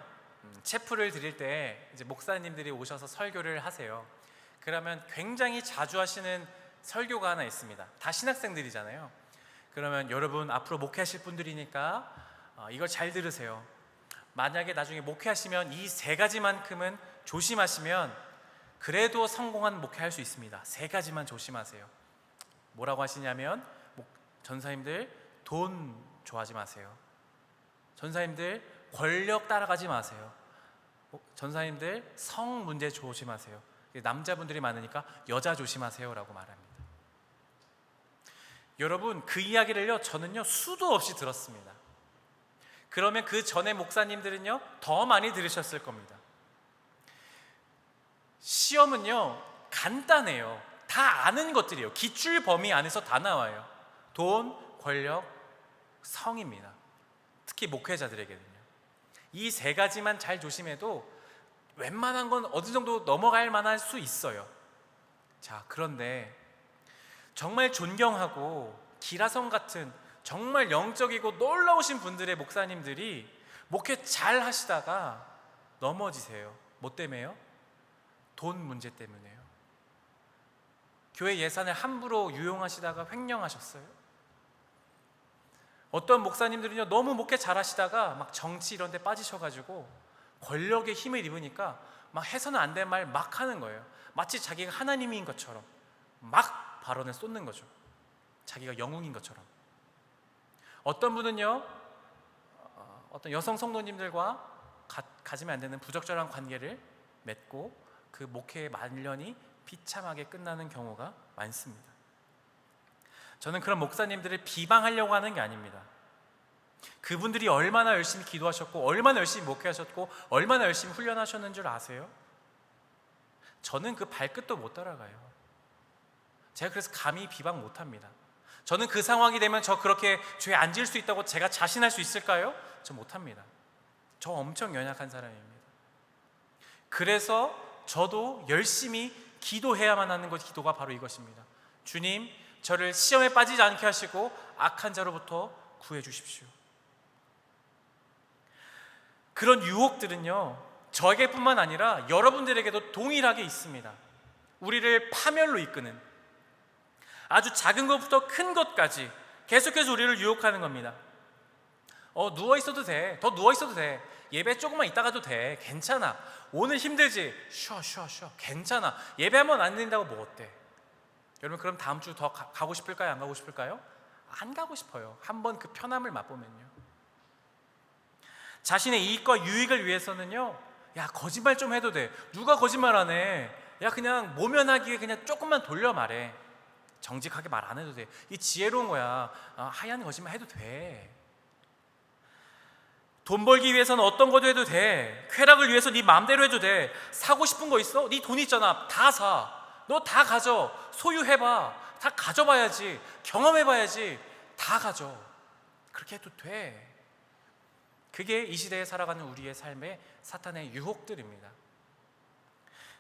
체프를 드릴 때 이제 목사님들이 오셔서 설교를 하세요. 그러면 굉장히 자주 하시는 설교가 하나 있습니다. 다 신학생들이잖아요. 그러면 여러분 앞으로 목회하실 분들이니까 이걸 잘 들으세요. 만약에 나중에 목회하시면 이 세 가지만큼은 조심하시면 그래도 성공한 목회할 수 있습니다. 세 가지만 조심하세요. 뭐라고 하시냐면, 전사님들 돈 좋아하지 마세요. 전사님들 권력 따라가지 마세요. 전사님들 성 문제 조심하세요. 남자분들이 많으니까 여자 조심하세요 라고 말합니다. 여러분, 그 이야기를요 저는요 수도 없이 들었습니다. 그러면 그 전에 목사님들은요 더 많이 들으셨을 겁니다. 시험은요 간단해요. 다 아는 것들이에요. 기출 범위 안에서 다 나와요. 돈, 권력, 성입니다. 특히 목회자들에게는요. 이 세 가지만 잘 조심해도 웬만한 건 어느 정도 넘어갈 만할 수 있어요. 자, 그런데 정말 존경하고 기라성 같은 정말 영적이고 놀라우신 분들의 목사님들이 목회 잘 하시다가 넘어지세요. 뭐 때문에요? 돈 문제 때문에요. 교회 예산을 함부로 유용하시다가 횡령하셨어요. 어떤 목사님들은요 너무 목회 잘 하시다가 막 정치 이런 데 빠지셔가지고 권력의 힘을 입으니까 막 해서는 안 될 말 막 하는 거예요. 마치 자기가 하나님인 것처럼 막 발언을 쏟는 거죠. 자기가 영웅인 것처럼. 어떤 분은요 어떤 여성 성도님들과 가지면 안 되는 부적절한 관계를 맺고 그 목회의 말년이 비참하게 끝나는 경우가 많습니다. 저는 그런 목사님들을 비방하려고 하는 게 아닙니다. 그분들이 얼마나 열심히 기도하셨고 얼마나 열심히 목회하셨고 얼마나 열심히 훈련하셨는 줄 아세요? 저는 그 발끝도 못 따라가요. 제가 그래서 감히 비방 못합니다. 저는 그 상황이 되면 저 그렇게 죄에 앉을 수 있다고 제가 자신할 수 있을까요? 저 못합니다. 저 엄청 연약한 사람입니다. 그래서 저도 열심히 기도해야만 하는 것, 기도가 바로 이것입니다. 주님, 저를 시험에 빠지지 않게 하시고 악한 자로부터 구해 주십시오. 그런 유혹들은요 저에게뿐만 아니라 여러분들에게도 동일하게 있습니다. 우리를 파멸로 이끄는, 아주 작은 것부터 큰 것까지 계속해서 우리를 유혹하는 겁니다. 누워 있어도 돼. 더 누워 있어도 돼. 예배 조금만 있다가도 돼. 괜찮아. 오늘 힘들지? 쉬어. 괜찮아. 예배 한번 안 드린다고 뭐 어때? 여러분, 그럼 다음 주 더 가고 싶을까요? 안 가고 싶을까요? 안 가고 싶어요. 한번 그 편함을 맛보면요. 자신의 이익과 유익을 위해서는요, 야, 거짓말 좀 해도 돼. 누가 거짓말 안 해? 야, 그냥 모면하기 위해 그냥 조금만 돌려 말해. 정직하게 말 안 해도 돼. 이 지혜로운 거야. 하얀 거짓말 해도 돼. 돈 벌기 위해서는 어떤 것도 해도 돼. 쾌락을 위해서 네 마음대로 해도 돼. 사고 싶은 거 있어? 네 돈 있잖아. 다 사. 너 다 가져. 소유해봐. 다 가져봐야지. 경험해봐야지. 다 가져. 그렇게 해도 돼. 그게 이 시대에 살아가는 우리의 삶의 사탄의 유혹들입니다.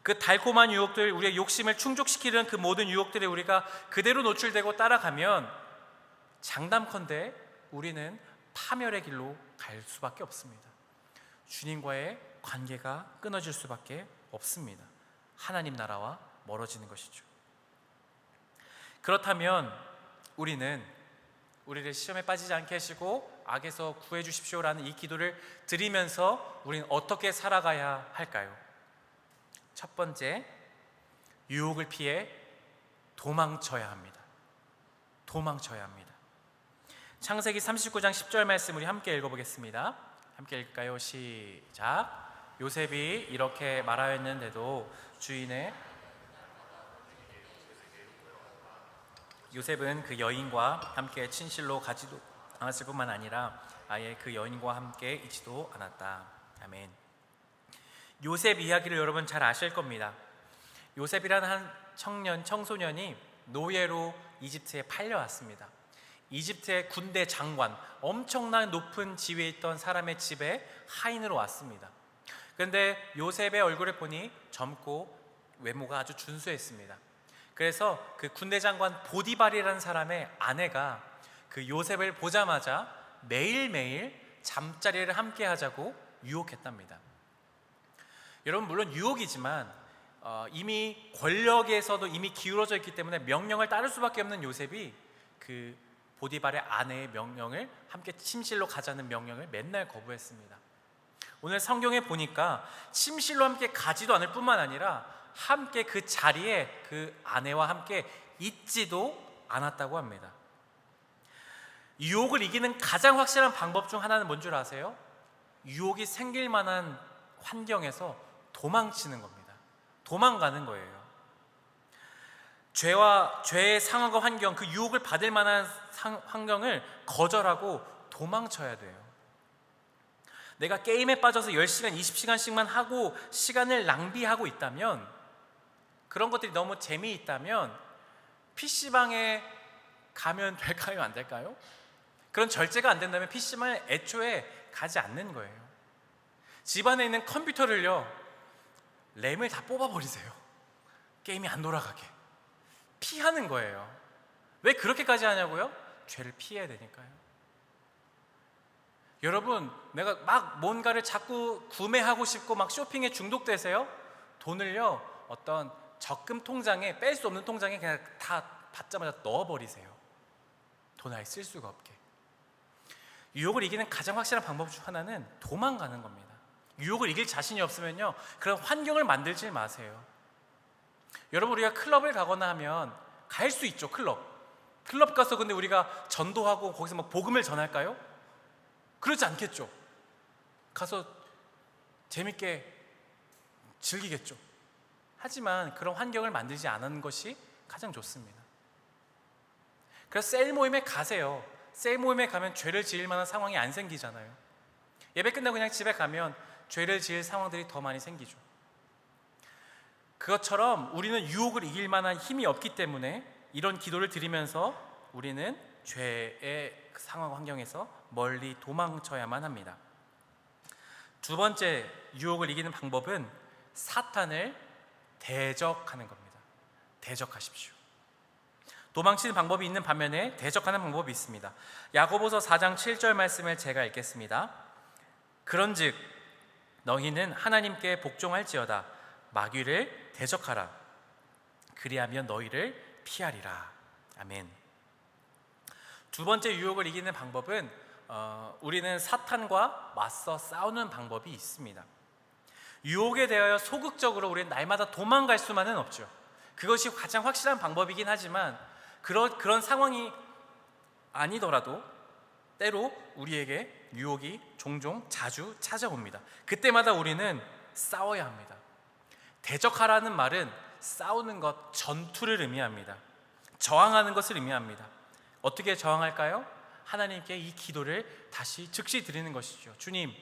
그 달콤한 유혹들, 우리의 욕심을 충족시키는 그 모든 유혹들에 우리가 그대로 노출되고 따라가면 장담컨대 우리는 파멸의 길로 갈 수밖에 없습니다. 주님과의 관계가 끊어질 수밖에 없습니다. 하나님 나라와 멀어지는 것이죠. 그렇다면 우리는 우리를 시험에 빠지지 않게 하시고 악에서 구해 주십시오라는 이 기도를 드리면서 우리는 어떻게 살아가야 할까요? 첫 번째, 유혹을 피해 도망쳐야 합니다. 도망쳐야 합니다. 창세기 39장 10절 말씀 우리 함께 읽어보겠습니다. 함께 읽을까요? 시작. 요셉이 이렇게 말하였는데도 주인의 요셉은 그 여인과 함께 친실로 가지도 않았을 뿐만 아니라 아예 그 여인과 함께 있지도 않았다. 아멘. 요셉 이야기를 여러분 잘 아실 겁니다. 요셉이라는 한 청소년이 노예로 이집트에 팔려왔습니다. 이집트의 군대 장관, 엄청난 높은 지위에 있던 사람의 집에 하인으로 왔습니다. 그런데 요셉의 얼굴을 보니 젊고 외모가 아주 준수했습니다. 그래서 그 군대 장관 보디발이라는 사람의 아내가 그 요셉을 보자마자 매일매일 잠자리를 함께 하자고 유혹했답니다. 여러분, 물론 유혹이지만 이미 권력에서도 이미 기울어져 있기 때문에 명령을 따를 수밖에 없는 요셉이 그 보디발의 아내의 명령을, 함께 침실로 가자는 명령을 맨날 거부했습니다. 오늘 성경에 보니까 침실로 함께 가지도 않을 뿐만 아니라 함께 그 자리에 그 아내와 함께 있지도 않았다고 합니다. 유혹을 이기는 가장 확실한 방법 중 하나는 뭔 줄 아세요? 유혹이 생길 만한 환경에서 도망치는 겁니다. 도망가는 거예요. 죄의 상황과 환경, 그 유혹을 받을 만한 환경을 거절하고 도망쳐야 돼요. 내가 게임에 빠져서 10시간, 20시간씩만 하고 시간을 낭비하고 있다면, 그런 것들이 너무 재미있다면 PC방에 가면 될까요? 안 될까요? 그런 절제가 안 된다면 PC방에 애초에 가지 않는 거예요. 집안에 있는 컴퓨터를요, 램을 다 뽑아버리세요. 게임이 안 돌아가게. 피하는 거예요. 왜 그렇게까지 하냐고요? 죄를 피해야 되니까요. 여러분, 내가 막 뭔가를 자꾸 구매하고 싶고 막 쇼핑에 중독되세요? 돈을요, 어떤 적금 통장에, 뺄 수 없는 통장에 그냥 다 받자마자 넣어버리세요. 돈 아예 쓸 수가 없게. 유혹을 이기는 가장 확실한 방법 중 하나는 도망가는 겁니다. 유혹을 이길 자신이 없으면요, 그런 환경을 만들지 마세요. 여러분, 우리가 클럽을 가거나 하면 갈 수 있죠. 클럽 가서 근데 우리가 전도하고 거기서 막 복음을 전할까요? 그러지 않겠죠. 가서 재밌게 즐기겠죠. 하지만 그런 환경을 만들지 않은 것이 가장 좋습니다. 그래서 셀 모임에 가세요. 셀 모임에 가면 죄를 지을 만한 상황이 안 생기잖아요. 예배 끝나고 그냥 집에 가면 죄를 지을 상황들이 더 많이 생기죠. 그것처럼 우리는 유혹을 이길 만한 힘이 없기 때문에 이런 기도를 드리면서 우리는 죄의 상황 환경에서 멀리 도망쳐야만 합니다. 두 번째 유혹을 이기는 방법은 사탄을 대적하는 겁니다. 대적하십시오. 도망치는 방법이 있는 반면에 대적하는 방법이 있습니다. 야고보서 4장 7절 말씀을 제가 읽겠습니다. 그런즉 너희는 하나님께 복종할지어다. 마귀를 대적하라. 그리하면 너희를 피하리라. 아멘. 두 번째 유혹을 이기는 방법은 우리는 사탄과 맞서 싸우는 방법이 있습니다. 유혹에 대하여 소극적으로 우리는 날마다 도망갈 수만은 없죠. 그것이 가장 확실한 방법이긴 하지만 그런 상황이 아니더라도 때로 우리에게 유혹이 종종 자주 찾아옵니다. 그때마다 우리는 싸워야 합니다. 대적하라는 말은 싸우는 것, 전투를 의미합니다. 저항하는 것을 의미합니다. 어떻게 저항할까요? 하나님께 이 기도를 다시 즉시 드리는 것이죠. 주님,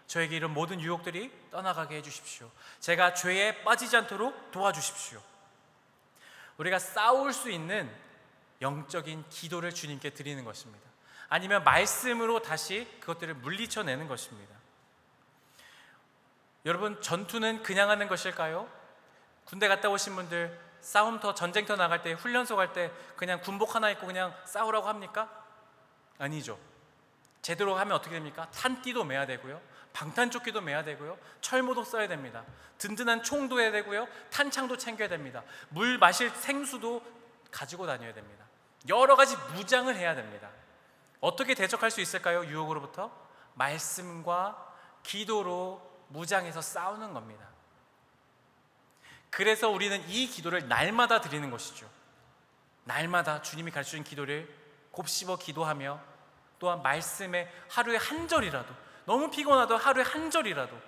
저에게 이런 모든 유혹들이 떠나가게 해주십시오. 제가 죄에 빠지지 않도록 도와주십시오. 우리가 싸울 수 있는 영적인 기도를 주님께 드리는 것입니다. 아니면 말씀으로 다시 그것들을 물리쳐내는 것입니다. 여러분, 전투는 그냥 하는 것일까요? 군대 갔다 오신 분들 싸움터, 전쟁터 나갈 때, 훈련소 갈 때 그냥 군복 하나 입고 그냥 싸우라고 합니까? 아니죠. 제대로 하면 어떻게 됩니까? 탄띠도 매야 되고요, 방탄조끼도 매야 되고요, 철모도 써야 됩니다. 든든한 총도 해야 되고요, 탄창도 챙겨야 됩니다. 물 마실 생수도 가지고 다녀야 됩니다. 여러 가지 무장을 해야 됩니다. 어떻게 대적할 수 있을까요? 유혹으로부터 말씀과 기도로 무장해서 싸우는 겁니다. 그래서 우리는 이 기도를 날마다 드리는 것이죠. 날마다 주님이 가르쳐준 기도를 곱씹어 기도하며, 또한 말씀에 하루에 한 절이라도, 너무 피곤하도 하루에 한 절이라도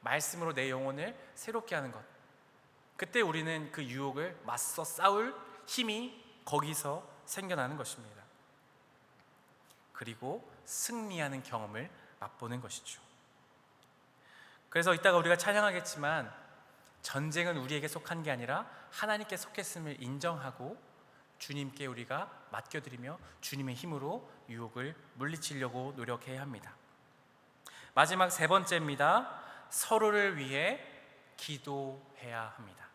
말씀으로 내 영혼을 새롭게 하는 것. 그때 우리는 그 유혹을 맞서 싸울 힘이 거기서 생겨나는 것입니다. 그리고 승리하는 경험을 맛보는 것이죠. 그래서 이따가 우리가 찬양하겠지만 전쟁은 우리에게 속한 게 아니라 하나님께 속했음을 인정하고 주님께 우리가 맡겨드리며 주님의 힘으로 유혹을 물리치려고 노력해야 합니다. 마지막 세 번째입니다. 서로를 위해 기도해야 합니다.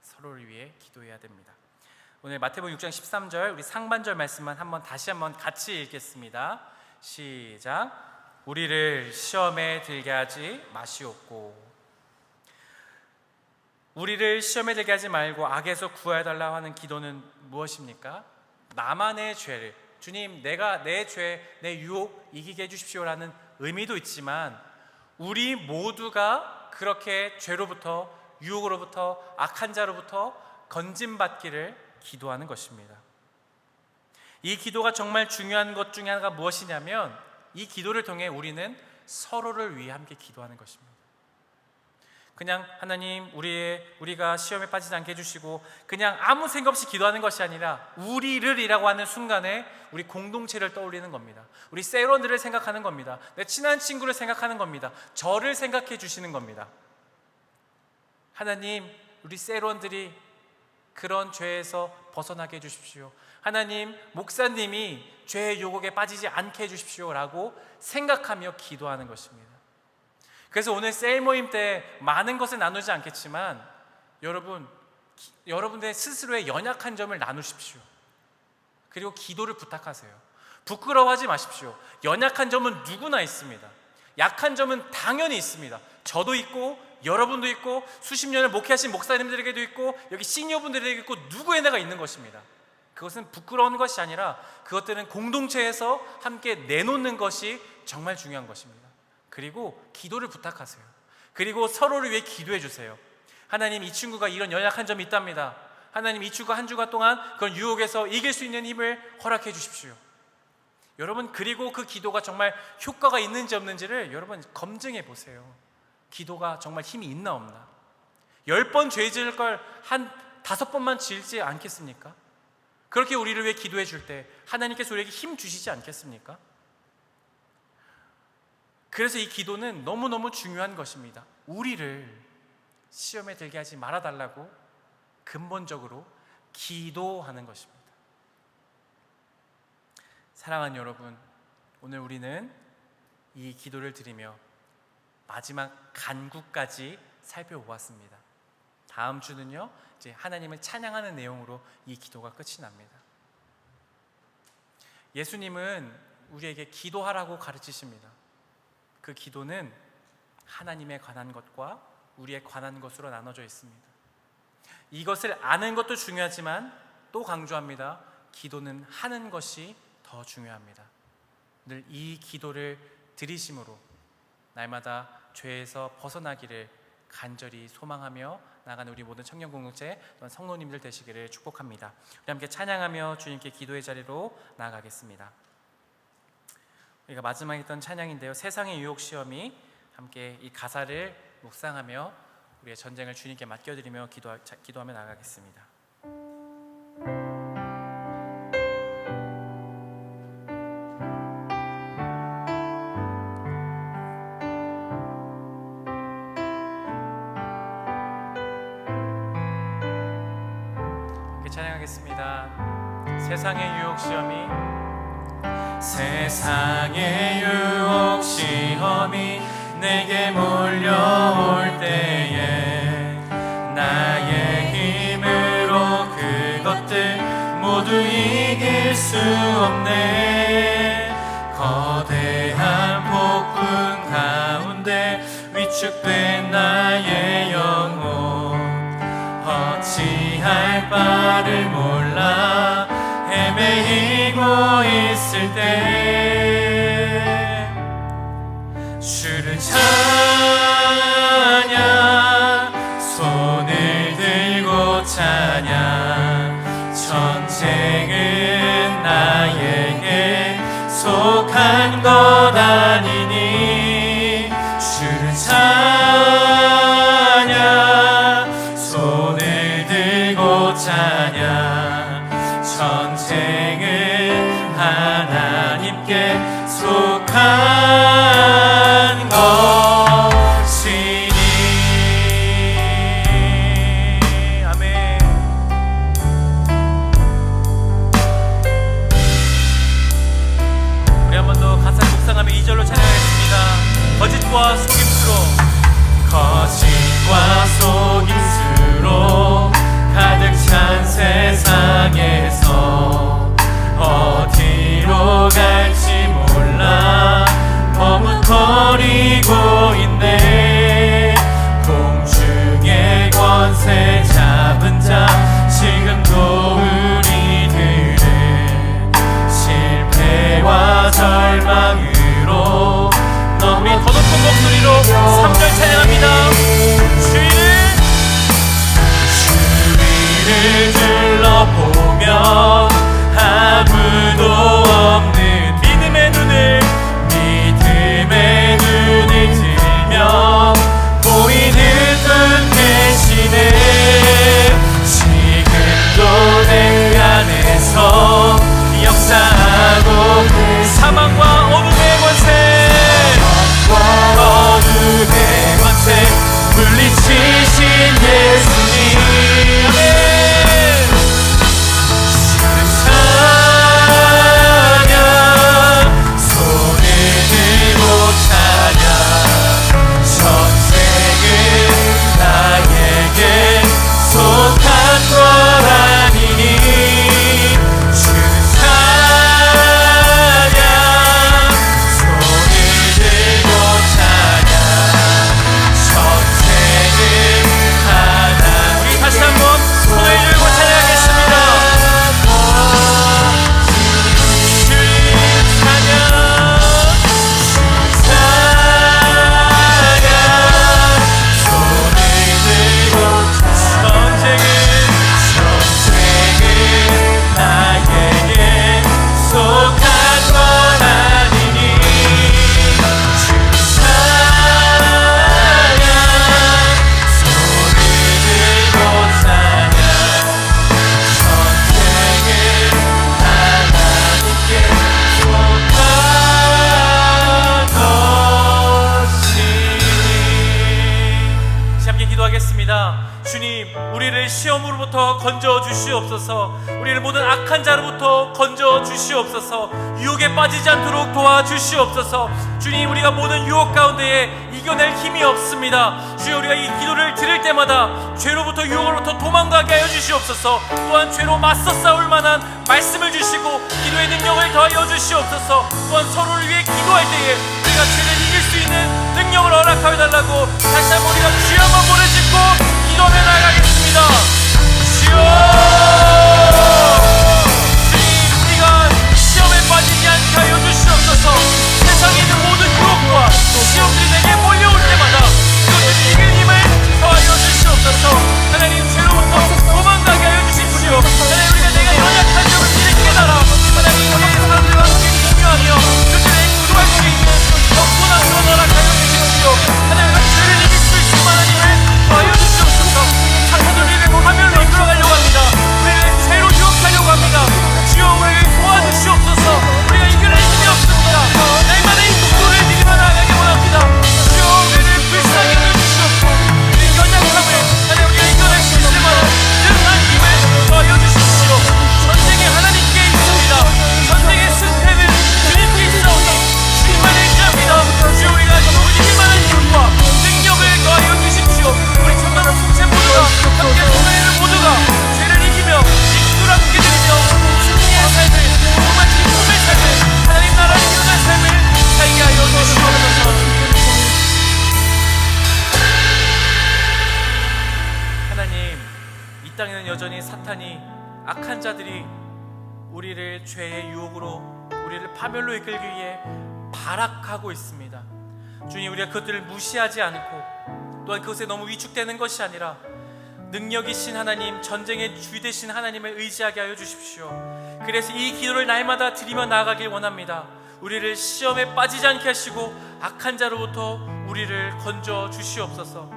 서로를 위해 기도해야 됩니다. 오늘 마태복음 6장 13절 우리 상반절 말씀만 다시 한번 같이 읽겠습니다. 시작. 우리를 시험에 들게 하지 마시옵고. 우리를 시험에 들게 하지 말고 악에서 구하여달라고 하는 기도는 무엇입니까? 나만의 죄를, 주님 내가 내 죄, 내 유혹 이기게 해주십시오라는 의미도 있지만 우리 모두가 그렇게 죄로부터, 유혹으로부터, 악한 자로부터 건짐받기를 기도하는 것입니다. 이 기도가 정말 중요한 것 중에 하나가 무엇이냐면 이 기도를 통해 우리는 서로를 위해 함께 기도하는 것입니다. 그냥 하나님 우리가 시험에 빠지지 않게 해주시고 그냥 아무 생각 없이 기도하는 것이 아니라 우리를이라고 하는 순간에 우리 공동체를 떠올리는 겁니다. 우리 세론들을 생각하는 겁니다. 내 친한 친구를 생각하는 겁니다. 저를 생각해 주시는 겁니다. 하나님 우리 세론들이 그런 죄에서 벗어나게 해주십시오. 하나님 목사님이 죄의 유혹에 빠지지 않게 해주십시오 라고 생각하며 기도하는 것입니다. 그래서 오늘 셀 모임 때 많은 것을 나누지 않겠지만 여러분들 스스로의 연약한 점을 나누십시오. 그리고 기도를 부탁하세요. 부끄러워하지 마십시오. 연약한 점은 누구나 있습니다. 약한 점은 당연히 있습니다. 저도 있고 여러분도 있고 수십 년을 목회하신 목사님들에게도 있고 여기 시니어분들에게도 있고 누구에나가 있는 것입니다. 그것은 부끄러운 것이 아니라 그것들은 공동체에서 함께 내놓는 것이 정말 중요한 것입니다. 그리고 기도를 부탁하세요. 그리고 서로를 위해 기도해 주세요. 하나님 이 친구가 이런 연약한 점이 있답니다. 하나님 이 친구가 한 주간 동안 그런 유혹에서 이길 수 있는 힘을 허락해 주십시오. 여러분 그리고 그 기도가 정말 효과가 있는지 없는지를 여러분 검증해 보세요. 기도가 정말 힘이 있나 없나. 10번 죄 지을 걸 한 5번만 지을지 않겠습니까? 그렇게 우리를 위해 기도해 줄 때 하나님께서 우리에게 힘 주시지 않겠습니까? 그래서 이 기도는 너무너무 중요한 것입니다. 우리를 시험에 들게 하지 말아달라고 근본적으로 기도하는 것입니다. 사랑하는 여러분, 오늘 우리는 이 기도를 드리며 마지막 간구까지 살펴보았습니다. 다음 주는요, 이제 하나님을 찬양하는 내용으로 이 기도가 끝이 납니다. 예수님은 우리에게 기도하라고 가르치십니다. 그 기도는 하나님에 관한 것과 우리에 관한 것으로 나눠져 있습니다. 이것을 아는 것도 중요하지만 또 강조합니다. 기도는 하는 것이 더 중요합니다. 늘 이 기도를 드리심으로 날마다 죄에서 벗어나기를 간절히 소망하며 나가는 우리 모든 청년 공동체 또한 성도님들 되시기를 축복합니다. 우리 함께 찬양하며 주님께 기도의 자리로 나아가겠습니다. 우리가 마지막에 했던 찬양인데요, 세상의 유혹 시험이, 함께 이 가사를 묵상하며 우리의 전쟁을 주님께 맡겨드리며 기도하며 나아가겠습니다. 찬양하겠습니다. 세상의 유혹 시험이, 세상의 유혹 시험이 내게 몰려올 때에 나의 힘으로 그것들 모두 이길 수 없네. 거대한 폭풍 가운데 위축된 나의 영혼, 어찌할 바를 몰라 헤매이고 있을 때 주를 찬양, 손을 들고 찬양. 전쟁은 나에게 속한 것 아니니 주를 찬양, 손을 들고 찬양. 전쟁은 하나님께 속한 것이니. 아멘. 우리 한 번 더 가사를 묵상하며 2절로 찬양하겠습니다. 거짓과 속임수로 거짓과 속임수로 가득 찬 세상에서 어디로 갈지 몰라 머뭇거리고 있네. 공중의 권세 잡은 자 지금도 우리들은 실패와 절망으로 우리 더 높은 목소리로 3절 찬양합니다. 주위를 둘러보면 아무도 없는 믿음의 눈을 들며 보이는 분 대신에 지금도 내 안에서 역사하고 사망과 어둠의 권세 물리치신 예수님 찬양 손을 들고 찬양 전쟁은 나에게 속한 것 아니니 주는 찬양 손을 들고 찬양 우리 다시 한번 손을 들고 찬양하겠습니다. 주님 찬양 손을 들고 전쟁은 나에게 속한 것 아니니 주님, 우리를 시험으로부터 건져 주시옵소서. 우리를 모든 악한 자로부터 건져 주시옵소서. 유혹에 빠지지 않도록 도와주시옵소서. 주님, 우리가 모든 유혹 가운데에 이겨낼 힘이 없습니다. 주여, 우리가 이 기도를 드릴 때마다 죄로부터 유혹으로부터 도망가게 하여 주시옵소서. 또한 죄로 맞서 싸울 만한 말씀을 주시고 기도의 능력을 더하여 주시옵소서. 또한 서로를 위해 기도할 때에 우리가 죄를 이길 수 있는 능력을 허락하여 달라고 다시 한번 우리가 주여 한번 모래 짓고 기도하며 나가겠습니다. 주여, 주님, 우리가 시험에 빠지지 않게 하여 주시옵소서. 세상에 있는 모든 유혹과 시험들이 내게 몰려올 때마다 그것을 이길 힘을 더하여 주시옵소서. 하나님, 죄로부터 도망가게 하여 주십시오. 하나님, 우리가 내가 연약한 점을 미리 깨달아 하나님, 우리의 사람들과 함께 공유하며 그들의 구도할 수 있는 덕분한 그런 허락하여 주십시오. 하나님, 죄를 이길 수 있을 만한 힘을 더하여 주시옵소서. 사탄은 우리를 파멸로 이끌어가려고 합니다. 우리를 죄로 유혹하려고 합니다. 주여, 우리를 도와주시옵소서. 우리가 이겨낼 힘이 없습니다. 날마다 이 국도를 믿으며 나가기 원합니다. 주여, 우리를 불쌍히 여겨주시옵고 우리의 연약함을 하나님, 우리가 이겨낼 수 있을 만한 든든한 힘을 더하여 주십시오. 전쟁이 하나님께 있습니다. 전쟁의 승패는 주님께 있사오니 주님만 의지합니다. 주여, 우리가 이길 만한 힘과 능력을 더하여 주십시오. 우리 천만원 공체 모두가 함께 소매를 모두가 죄를 이기며 이 기도를 함께 드리며 승리의 삶을 정말 기쁨의 삶을 하나님 나라를 이루는 삶을 살게 하여 주시옵소서. 하나님, 이 땅에는 여전히 사탄이 악한 자들이 우리를 죄의 유혹으로 우리를 파멸로 이끌기 위해 발악하고 있습니다. 주님, 우리가 그것들을 무시하지 않고 또한 그것에 너무 위축되는 것이 아니라 능력이신 하나님, 전쟁의 주 되신 하나님을 의지하게 하여 주십시오. 그래서 이 기도를 날마다 드리며 나아가길 원합니다. 우리를 시험에 빠지지 않게 하시고 악한 자로부터 우리를 건져 주시옵소서.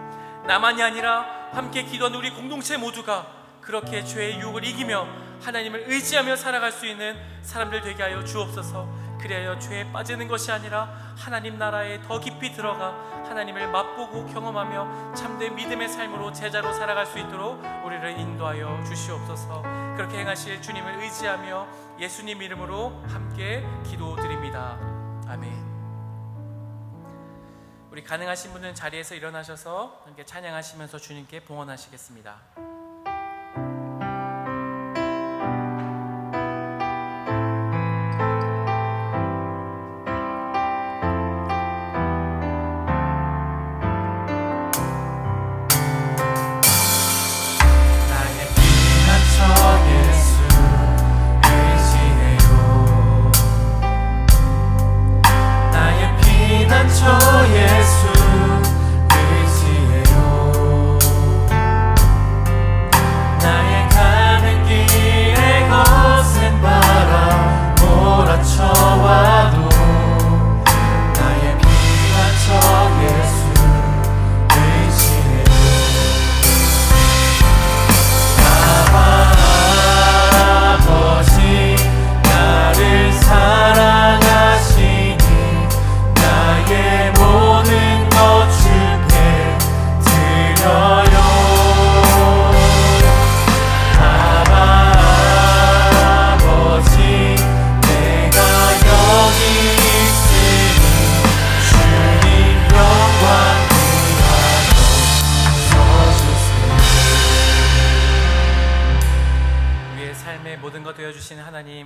나만이 아니라 함께 기도하는 우리 공동체 모두가 그렇게 죄의 유혹을 이기며 하나님을 의지하며 살아갈 수 있는 사람들 되게 하여 주옵소서. 그리하여 죄에 빠지는 것이 아니라 하나님 나라에 더 깊이 들어가 하나님을 맛보고 경험하며 참된 믿음의 삶으로 제자로 살아갈 수 있도록 우리를 인도하여 주시옵소서. 그렇게 행하실 주님을 의지하며 예수님 이름으로 함께 기도드립니다. 아멘. 우리 가능하신 분은 자리에서 일어나셔서 함께 찬양하시면서 주님께 봉헌하시겠습니다.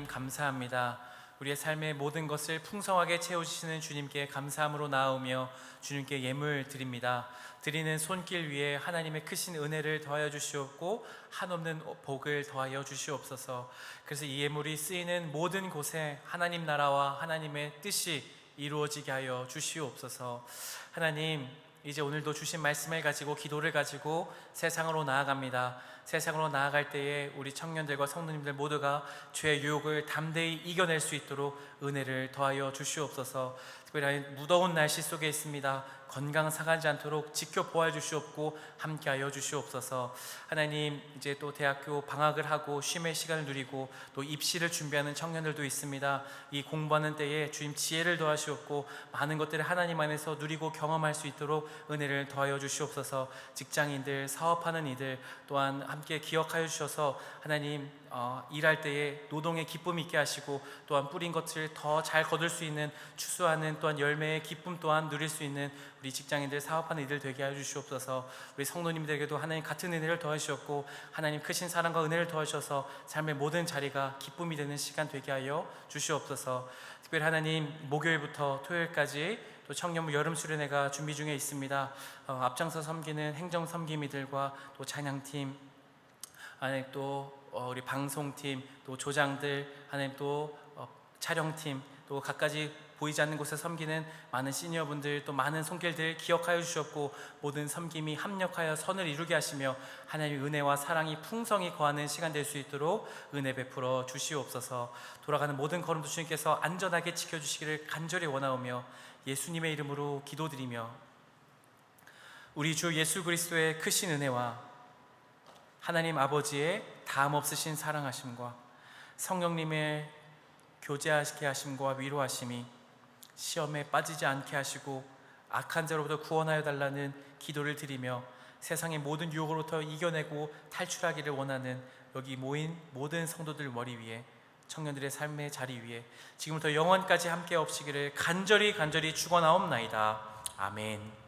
감사합니다. 우리의 삶의 모든 것을 풍성하게 채워주시는 주님께 감사함으로 나아오며 주님께 예물 드립니다. 드리는 손길 위에 하나님의 크신 은혜를 더하여 주시옵고 한없는 복을 더하여 주시옵소서. 그래서 이 예물이 쓰이는 모든 곳에 하나님 나라와 하나님의 뜻이 이루어지게 하여 주시옵소서. 하나님, 이제 오늘도 주신 말씀을 가지고 기도를 가지고 세상으로 나아갑니다. 세상으로 나아갈 때에 우리 청년들과 성도님들 모두가 죄의 유혹을 담대히 이겨낼 수 있도록 은혜를 더하여 주시옵소서. 특별히 무더운 날씨 속에 있습니다. 건강 상하지 않도록 지켜보아 주시옵고 함께하여 주시옵소서. 하나님, 이제 또 대학교 방학을 하고 쉼의 시간을 누리고 또 입시를 준비하는 청년들도 있습니다. 이 공부하는 때에 주님 지혜를 더하시옵고 많은 것들을 하나님 안에서 누리고 경험할 수 있도록 은혜를 더하여 주시옵소서. 직장인들, 사업하는 이들 또한 함께 기억하여 주셔서 하나님 일할 때에 노동의 기쁨이 있게 하시고 또한 뿌린 것을 더 잘 거둘 수 있는 추수하는 또한 열매의 기쁨 또한 누릴 수 있는 우리 직장인들, 사업하는 이들 되게 하여 주시옵소서. 우리 성도님들에게도 하나님 같은 은혜를 더하시옵고 하나님 크신 사랑과 은혜를 더하셔서 삶의 모든 자리가 기쁨이 되는 시간 되게 하여 주시옵소서. 특별히 하나님, 목요일부터 토요일까지 또 청년부 여름 수련회가 준비 중에 있습니다. 앞장서 섬기는 행정 섬김이들과 또 찬양팀, 하나님 또 우리 방송팀, 또 조장들, 하나님 또 촬영팀, 또 갖가지 보이지 않는 곳에 섬기는 많은 시니어분들, 또 많은 손길들 기억하여 주셨고 모든 섬김이 합력하여 선을 이루게 하시며 하나님의 은혜와 사랑이 풍성히 거하는 시간 될 수 있도록 은혜 베풀어 주시옵소서. 돌아가는 모든 걸음도 주님께서 안전하게 지켜주시기를 간절히 원하오며 예수님의 이름으로 기도드리며 우리 주 예수 그리스도의 크신 은혜와 하나님 아버지의 다음 없으신 사랑하심과 성령님의 교제하게 하심과 위로하심이 시험에 빠지지 않게 하시고 악한 자로부터 구원하여 달라는 기도를 드리며 세상의 모든 유혹으로부터 이겨내고 탈출하기를 원하는 여기 모인 모든 성도들 머리 위에, 청년들의 삶의 자리 위에 지금부터 영원까지 함께 없시기를 간절히 축원하옵나이다. 아멘.